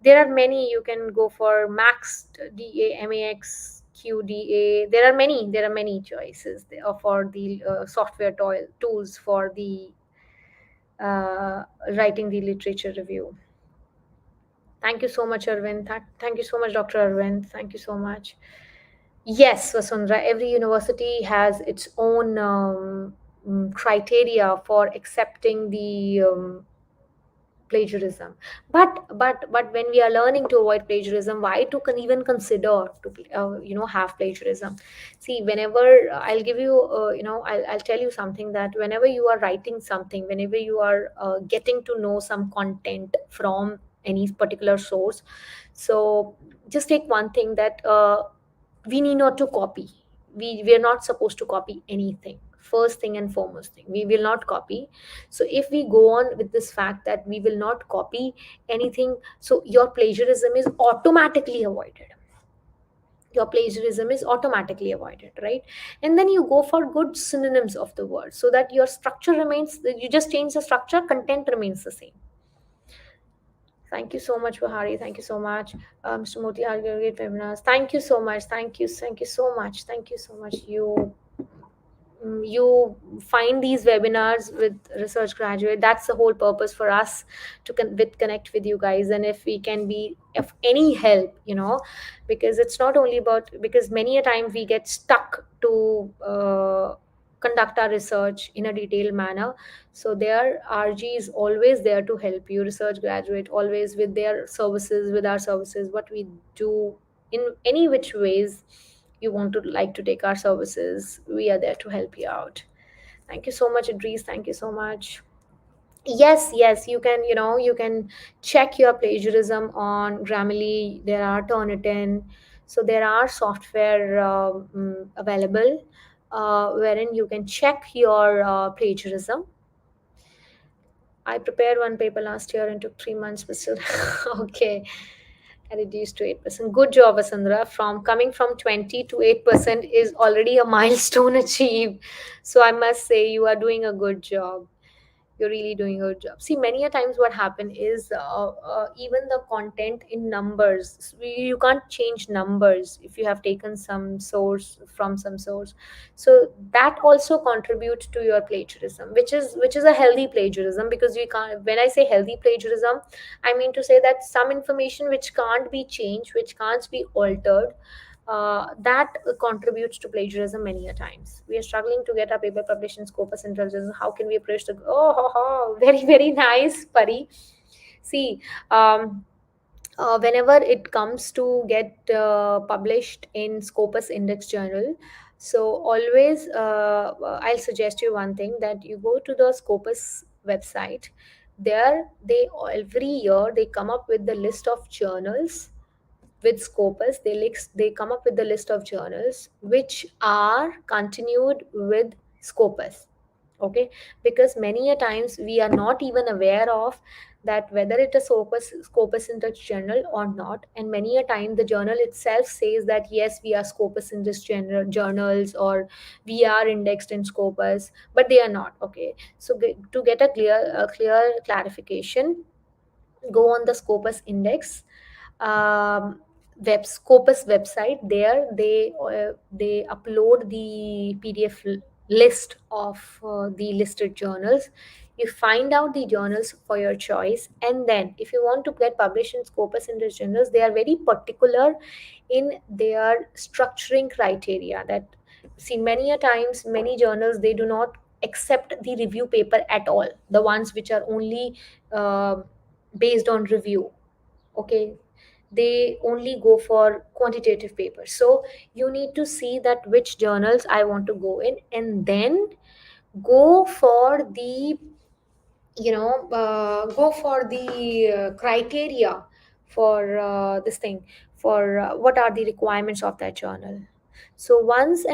[SPEAKER 1] There are many. You can go for Maxed DA, QDA. There are many choices for the software tools for the writing the literature review. Thank you so much, Arvind. Thank you so much, Dr. Arvind. Thank you so much. Yes, Vasundhara, every university has its own criteria for accepting the plagiarism. But when we are learning to avoid plagiarism, why to even consider to have plagiarism? See, whenever I'll give you I'll tell you something, that whenever you are writing something, whenever you are getting to know some content from any particular source, so just take one thing, that we need not to copy. We are not supposed to copy anything. First thing and foremost thing, we will not copy. So if we go on with this fact that we will not copy anything, so your plagiarism is automatically avoided. Your plagiarism is automatically avoided, right? And then you go for good synonyms of the word, so that your structure remains, you just change the structure, content remains the same. Thank you so much, Bahari. Thank you so much, Mr. Moti. Great webinars. Thank you so much. Thank you so much. Thank you so much. You find these webinars with research graduate. That's the whole purpose for us to connect with you guys. And if we can be of any help, because it's not only about, because many a time we get stuck to conduct our research in a detailed manner. So their RG is always there to help you, research graduate, always with their services, with our services, what we do in any which ways you want to like to take our services, we are there to help you out. Thank you so much, Idris. Thank you so much. Yes, you can, you can check your plagiarism on Grammarly. There are Turnitin. So there are software available wherein you can check your plagiarism. I prepared one paper last year and took 3 months, but still okay. I reduced to 8%. Good job, Asandra. From coming from 20 to 8% is already a milestone achieved. So I must say you are doing a good job. You're really doing a good job. See, many a times what happen is even the content in numbers, you can't change numbers if you have taken some source from some source. So that also contributes to your plagiarism, which is a healthy plagiarism, because you can't. When I say healthy plagiarism, I mean to say that some information which can't be changed, which can't be altered, that contributes to plagiarism many a times. We are struggling to get our paper published in Scopus Intelligence. How can we approach the? Oh, very very nice, Pari. See, whenever it comes to get published in Scopus Index Journal, so always I'll suggest you one thing, that you go to the Scopus website. There, they every year they come up with the list of journals with Scopus. They come up with the list of journals which are continued with Scopus. Okay, because many a times we are not even aware of that whether it is Scopus Index journal or not, and many a time the journal itself says that yes, we are Scopus Index journals, or we are indexed in Scopus, but they are not. Okay, so to get a clear clarification, go on the Scopus Index Scopus website. There they upload the PDF list of the listed journals. You find out the journals for your choice, and then if you want to get published in Scopus Index journals, they are very particular in their structuring criteria. That, see, many a times many journals, they do not accept the review paper at all, the ones which are only uh, based on review. Okay, they only go for quantitative papers. So you need to see that which journals I want to go in, and then go for the go for the criteria for this thing, for what are the requirements of that journal. So once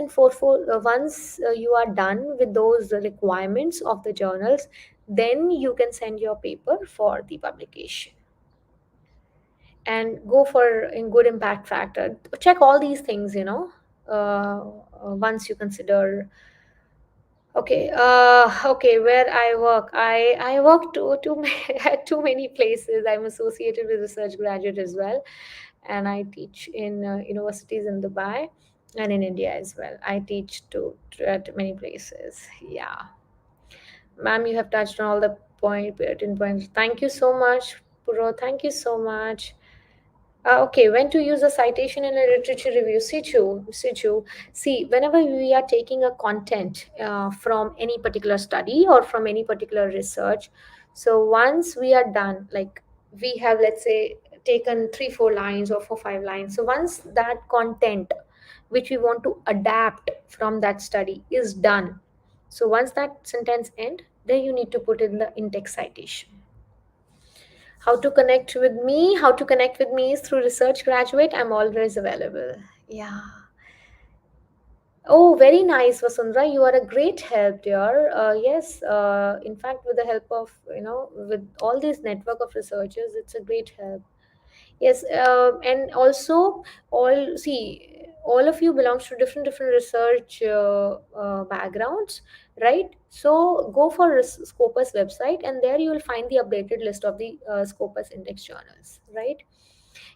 [SPEAKER 1] you are done with those requirements of the journals, then you can send your paper for the publication and go for in good impact factor. Check all these things, once you consider. Okay, okay, where I work, I work at too many places. I'm associated with research graduate as well, and I teach in universities in Dubai and in India as well. I teach at many places. Yeah, ma'am, you have touched on all the pertinent points. Thank you so much, Puro. Thank you so much. Okay, when to use a citation in a literature review? See, whenever we are taking a content from any particular study or from any particular research, so once we are done, like we have, let's say, taken 3 4 lines or 4 5 lines. So once that content which we want to adapt from that study is done, so once that sentence end, then you need to put in the in-text citation. How to connect with me is through Research Graduate. I'm always available. Yeah. Oh, very nice, Vasundhara. You are a great help, dear. Yes, in fact, with the help of, with all this network of researchers, it's a great help. Yes, and also all of you belongs to different research backgrounds, right? So go for Scopus website, and there you will find the updated list of the Scopus index journals, right?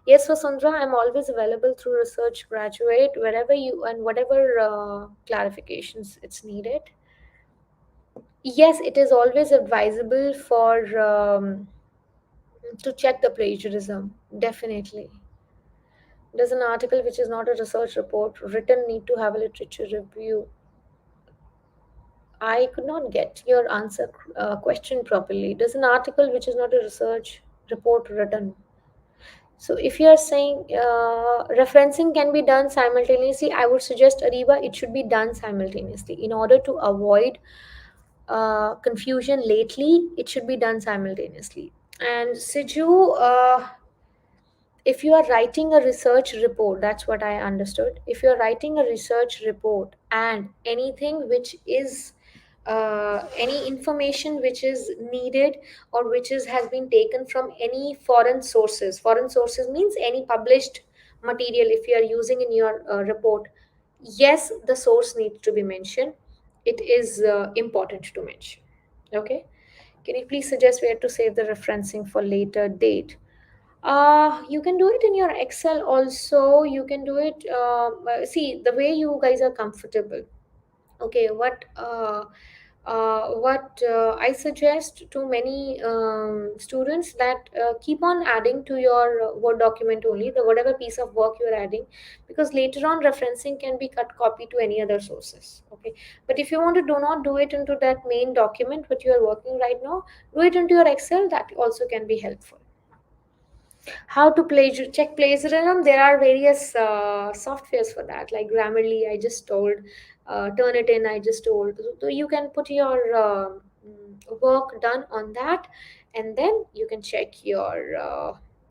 [SPEAKER 1] Yes, Vasundhara, I'm always available through Research Graduate wherever you and whatever clarifications it's needed. Yes, it is always advisable for to check the plagiarism. Definitely. Does an article which is not a research report written need to have a literature review? I could not get your answer question properly. Does an article which is not a research report written? So if you are saying referencing can be done simultaneously, I would suggest Ariba it should be done simultaneously in order to avoid confusion lately. It should be done simultaneously. And Siju, if you are writing a research report, that's what I understood. If you are writing a research report and anything which is any information which is needed or which is has been taken from any foreign sources means any published material, if you are using in your report, yes, the source needs to be mentioned. It is important to mention. Okay, can you please suggest where to save the referencing for later date? You can do it in your Excel also. You can do it. See the way you guys are comfortable. Okay, what I suggest to many students that keep on adding to your Word document only the whatever piece of work you are adding, because later on referencing can be cut copy to any other sources. Okay, but if you want to do not do it into that main document what you are working right now, do it into your Excel. That also can be helpful. How to check plagiarism? There are various softwares for that, like Grammarly. I just told, Turnitin. I just told. So you can put your work done on that, and then you can check your.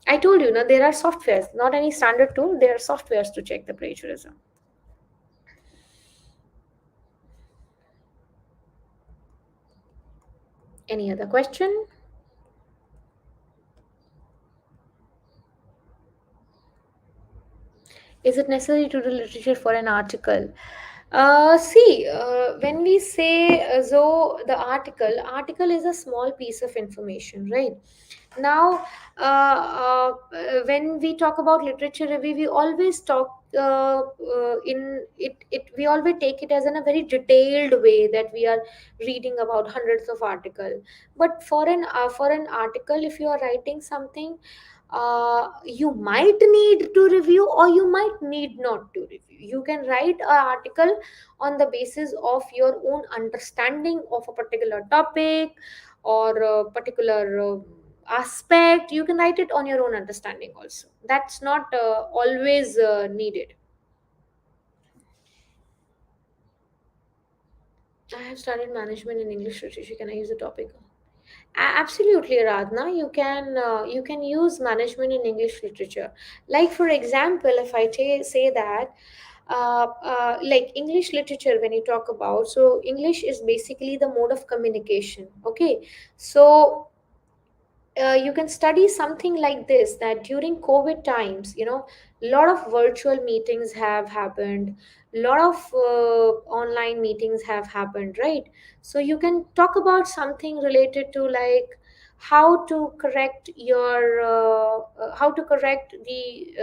[SPEAKER 1] I told you, now there are softwares, not any standard tool. There are softwares to check the plagiarism. Any other question? Is it necessary to do literature for an article? When we say so, the article is a small piece of information, right? Now, when we talk about literature review, we always talk in it, we always take it as in a very detailed way that we are reading about hundreds of articles. But for an article, if you are writing something, you might need to review or you might need not to review. You can write an article on the basis of your own understanding of a particular topic or a particular aspect. You can write it on your own understanding also. That's not always needed. I have studied management in English literature. Can I use the topic? Absolutely, Radna. You can use management in English literature. Like for example, if I say that like English literature, when you talk about, so English is basically the mode of communication. Okay, so you can study something like this, that during COVID times, a lot of virtual meetings have happened, a lot of online meetings have happened, right? So you can talk about something related to like how to correct the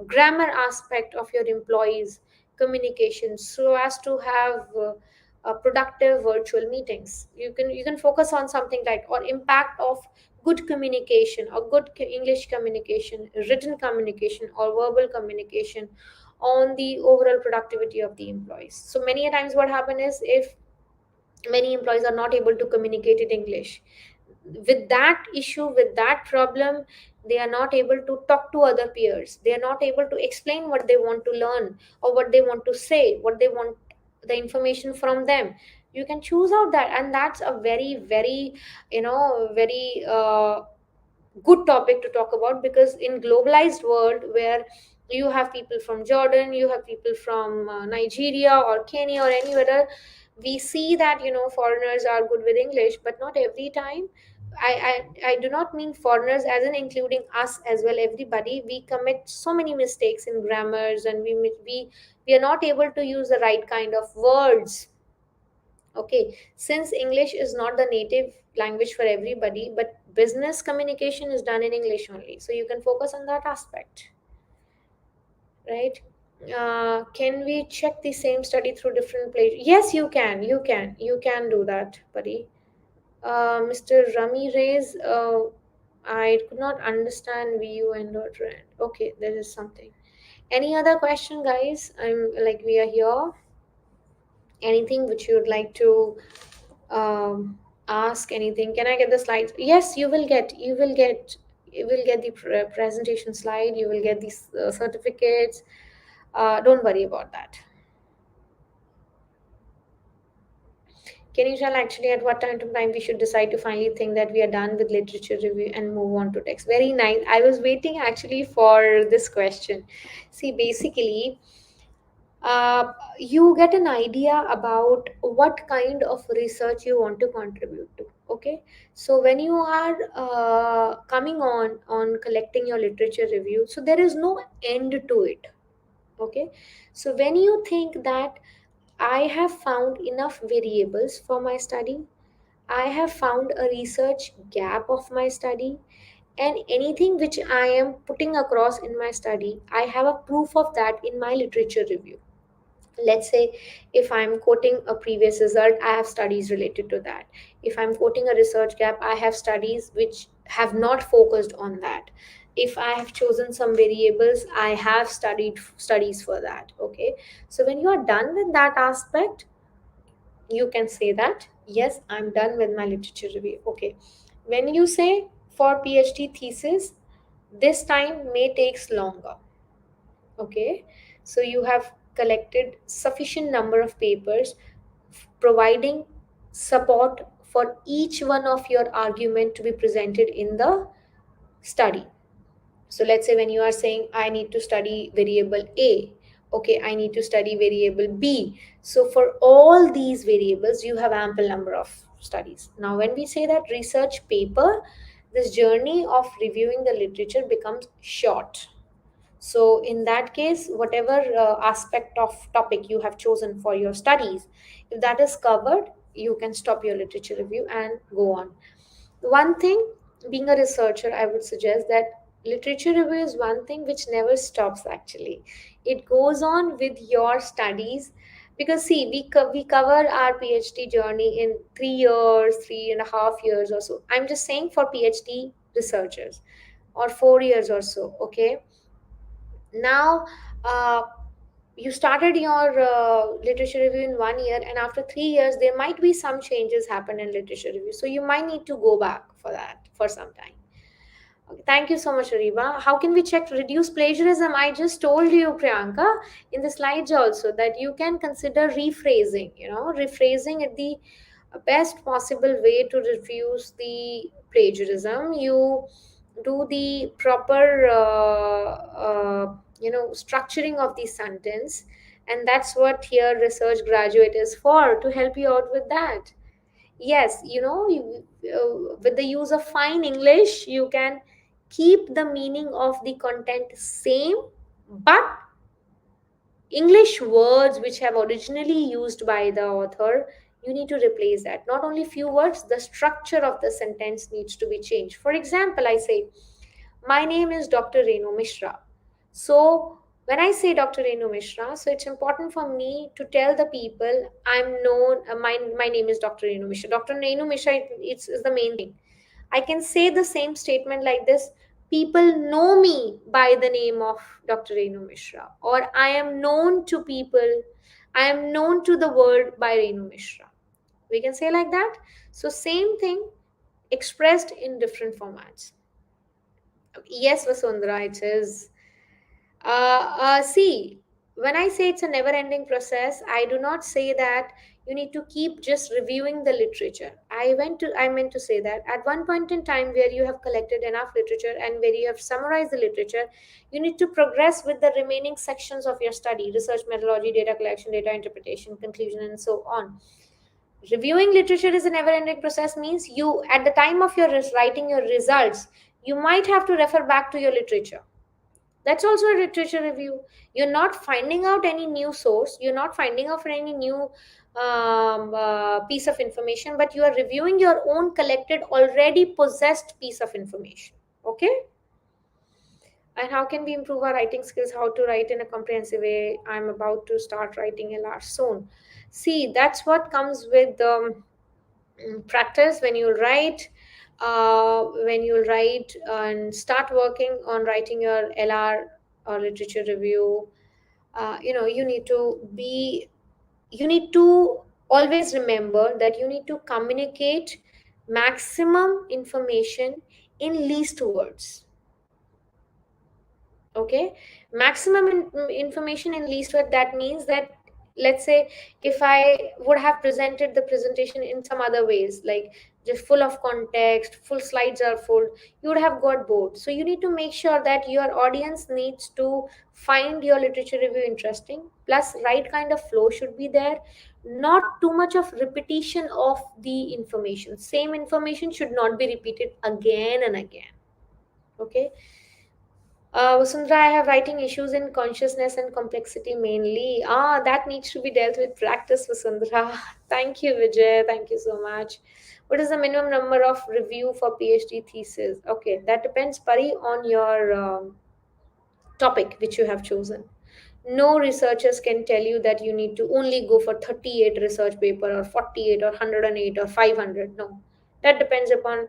[SPEAKER 1] grammar aspect of your employees communication, so as to have productive virtual meetings. You can focus on something like, or impact of good communication, or good English communication, written communication, or verbal communication on the overall productivity of the employees. So many a times what happen is, if many employees are not able to communicate in English, with that issue, with that problem, they are not able to talk to other peers, they are not able to explain what they want to learn, or what they want to say, what they want, the information from them. You can choose out that, and that's a very very, very good topic to talk about, because in globalized world, where you have people from Jordan, you have people from Nigeria or Kenya or anywhere, we see that foreigners are good with English, but not every time. I do not mean foreigners as in including us as well. Everybody, we commit so many mistakes in grammars, and we are not able to use the right kind of words. Okay, since English is not the native language for everybody, but business communication is done in English only. So you can focus on that aspect, right? Can we check the same study through different places? Yes, you can. You can do that, buddy. Mr. Ramirez, I could not understand VU and dot rand. Okay, there is something. Any other question, guys? I'm like, we are here. Anything which you would like to ask, anything? Can I get the slides? Yes, you will get the presentation slide, you will get these certificates. Don't worry about that. Can you tell actually at what time to time we should decide to finally think that we are done with literature review and move on to text? Very nice. I was waiting actually for this question. See, basically, you get an idea about what kind of research you want to contribute to. Okay, so when you are coming on collecting your literature review, so there is no end to it. Okay, so when you think that I have found enough variables for my study, I have found a research gap of my study, and anything which I am putting across in my study, I have a proof of that in my literature review. Let's say, if I'm quoting a previous result, I have studies related to that. If I'm quoting a research gap, I have studies which have not focused on that. If I have chosen some variables, I have studied studies for that. Okay, so when you are done with that aspect, you can say that, yes, I'm done with my literature review. Okay, when you say for PhD thesis, this time may takes longer. Okay, so you have collected sufficient number of papers providing support for each one of your argument to be presented in the study. So let's say when you are saying I need to study variable A, okay, I need to study variable B. So for all these variables, you have ample number of studies. Now, when we say that research paper, this journey of reviewing the literature becomes short. So in that case, whatever aspect of topic you have chosen for your studies, if that is covered, you can stop your literature review and go on. One thing, being a researcher, I would suggest that literature review is one thing which never stops actually. It goes on with your studies, because see, we cover our PhD journey in 3 years, 3.5 years or so. I'm just saying for PhD researchers, or 4 years or so. Okay, now, you started your literature review in 1 year, and after 3 years there might be some changes happen in literature review, so you might need to go back for that for some time. Okay, thank you so much, Ariba. How can we check reduce plagiarism? I just told you, Priyanka, in the slides also, that you can consider rephrasing. Rephrasing is the best possible way to reduce the plagiarism. You do the proper, structuring of the sentence, and that's what here research graduate is for, to help you out with that. Yes, with the use of fine English, you can keep the meaning of the content same, but English words which have originally used by the author, you need to replace that. Not only few words, the structure of the sentence needs to be changed. For example, I say, my name is Dr. Renu Mishra. So When I say Dr. Renu Mishra, so it's important for me to tell the people I'm known, my name is Dr. Renu Mishra. Dr. Renu Mishra, is the main thing. I can say the same statement like this: people know me by the name of Dr. Renu Mishra, or I am known to people, I am known to the world by Renu Mishra. We can say like that. So, same thing expressed in different formats. Yes, Vasundhara, it is. See, when I say it's a never ending process, I do not say that you need to keep just reviewing the literature. I meant to say that at one point in time where you have collected enough literature and where you have summarized the literature, you need to progress with the remaining sections of your study: research methodology, data collection, data interpretation, conclusion, and so on. Reviewing literature is a never ending process, means you, at the time of your writing your results, you might have to refer back to your literature. That's also a literature review. You're not finding out any new source, you're not finding out any new piece of information, but you are reviewing your own collected, already possessed piece of information. Okay. And how can we improve our writing skills? How to write in a comprehensive way? I'm about to start writing a large soon. See, that's what comes with practice. When you write, and start working on writing your LR or literature review, you need to be, you need to always remember that you need to communicate maximum information in least words. Okay. Maximum information in least word, that means that, let's say, if I would have presented the presentation in some other ways, like just full of context, full slides are full, you would have got bored. So you need to make sure that your audience needs to find your literature review interesting, plus right kind of flow should be there, not too much of repetition of the information. Same information should not be repeated again and again. Okay. Vasundhara, I have writing issues in consciousness and complexity mainly. That needs to be dealt with practice, Vasundhara. Thank you, Vijay. Thank you so much. What is the minimum number of review for PhD thesis? Okay, that depends, Pari, on your topic which you have chosen. No researchers can tell you that you need to only go for 38 research paper or 48 or 108 or 500. No, that depends upon,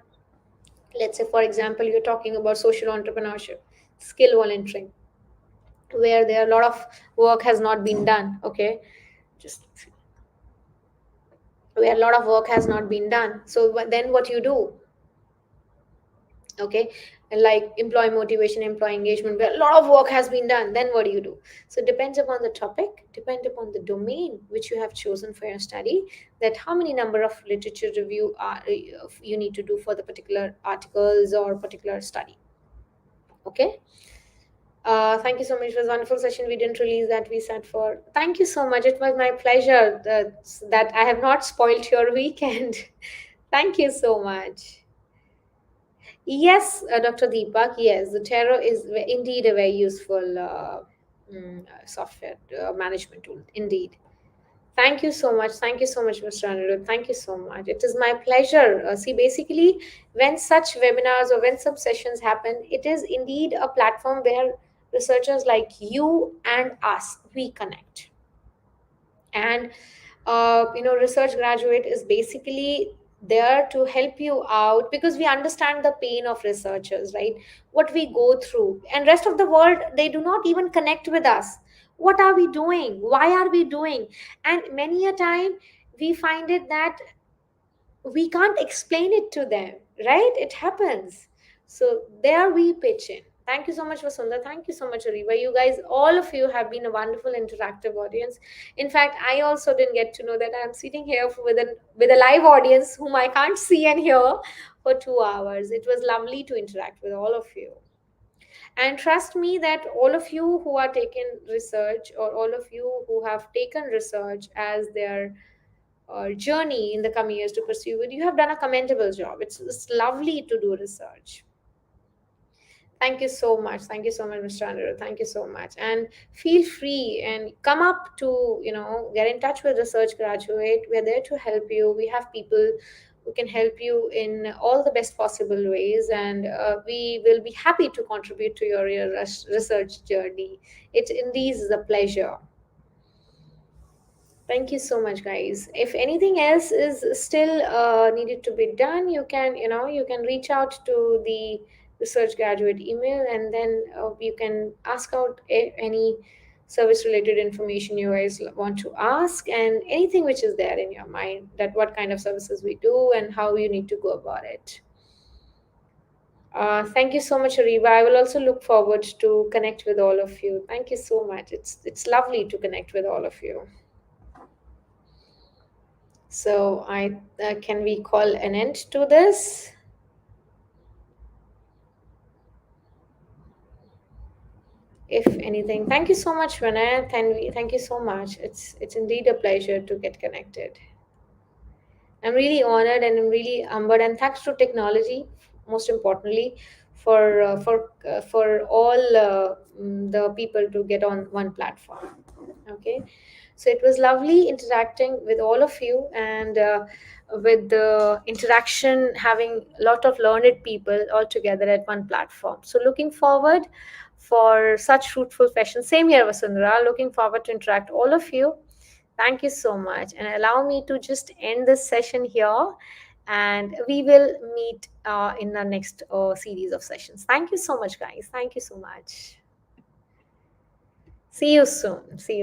[SPEAKER 1] let's say, for example, you're talking about social entrepreneurship, skill volunteering, where there a lot of work has not been done. Okay, just where a lot of work has not been done, so then what you do? Okay. And like employee motivation, employee engagement, where a lot of work has been done, then what do you do? So it depends upon the topic, depend upon the domain which you have chosen for your study, that how many number of literature review are you need to do for the particular articles or particular study. Okay. Thank you so much. It was a wonderful session. We didn't release that we sat for. Thank you so much. It was my pleasure that I have not spoiled your weekend. Thank you so much. Yes, Dr. Deepak, yes, the Tarot is indeed a very useful software management tool. Indeed. Thank you so much. Thank you so much, Mr. Anirudh. Thank you so much. It is my pleasure. See, basically, when such webinars or when such sessions happen, it is indeed a platform where researchers like you and us, we connect. And research graduate is basically there to help you out, because we understand the pain of researchers, right? What we go through, and rest of the world, they do not even connect with us. What are we doing? Why are we doing? And many a time we find it that we can't explain it to them, right? It happens. So there we pitch in. Thank you so much, Vasundha. Thank you so much, Ariba. You guys, all of you have been a wonderful interactive audience. In fact, I also didn't get to know that I'm sitting here with a live audience whom I can't see and hear for 2 hours. It was lovely to interact with all of you. And trust me that all of you who are taking research, or all of you who have taken research as their journey in the coming years to pursue it, you have done a commendable job. It's lovely to do research. Thank you so much. Thank you so much, Mr. Anirudh. Thank you so much. And feel free and come up to, get in touch with Research Graduate. We're there to help you. We have people we can help you in all the best possible ways, and we will be happy to contribute to your research journey. It indeed is a pleasure. Thank you so much, guys. If anything else is still needed to be done, you can reach out to the research graduate email, and then you can ask out any service related information you guys want to ask, and anything which is there in your mind, that what kind of services we do and how you need to go about it. Thank you so much, Ariba. I will also look forward to connect with all of you. Thank you so much. It's lovely to connect with all of you. So I can we call an end to this? If anything, thank you so much, Renee. Thank you so much. It's indeed a pleasure to get connected. I'm really honored and I'm really humbled, and thanks to technology, most importantly, for all the people to get on one platform. Okay, so it was lovely interacting with all of you, and with the interaction, having a lot of learned people all together at one platform. So looking forward for such fruitful sessions. Same here, Vasundhara. Looking forward to interact all of you. Thank you so much. And allow me to just end this session here. And we will meet in the next series of sessions. Thank you so much, guys. Thank you so much. See you soon. See you.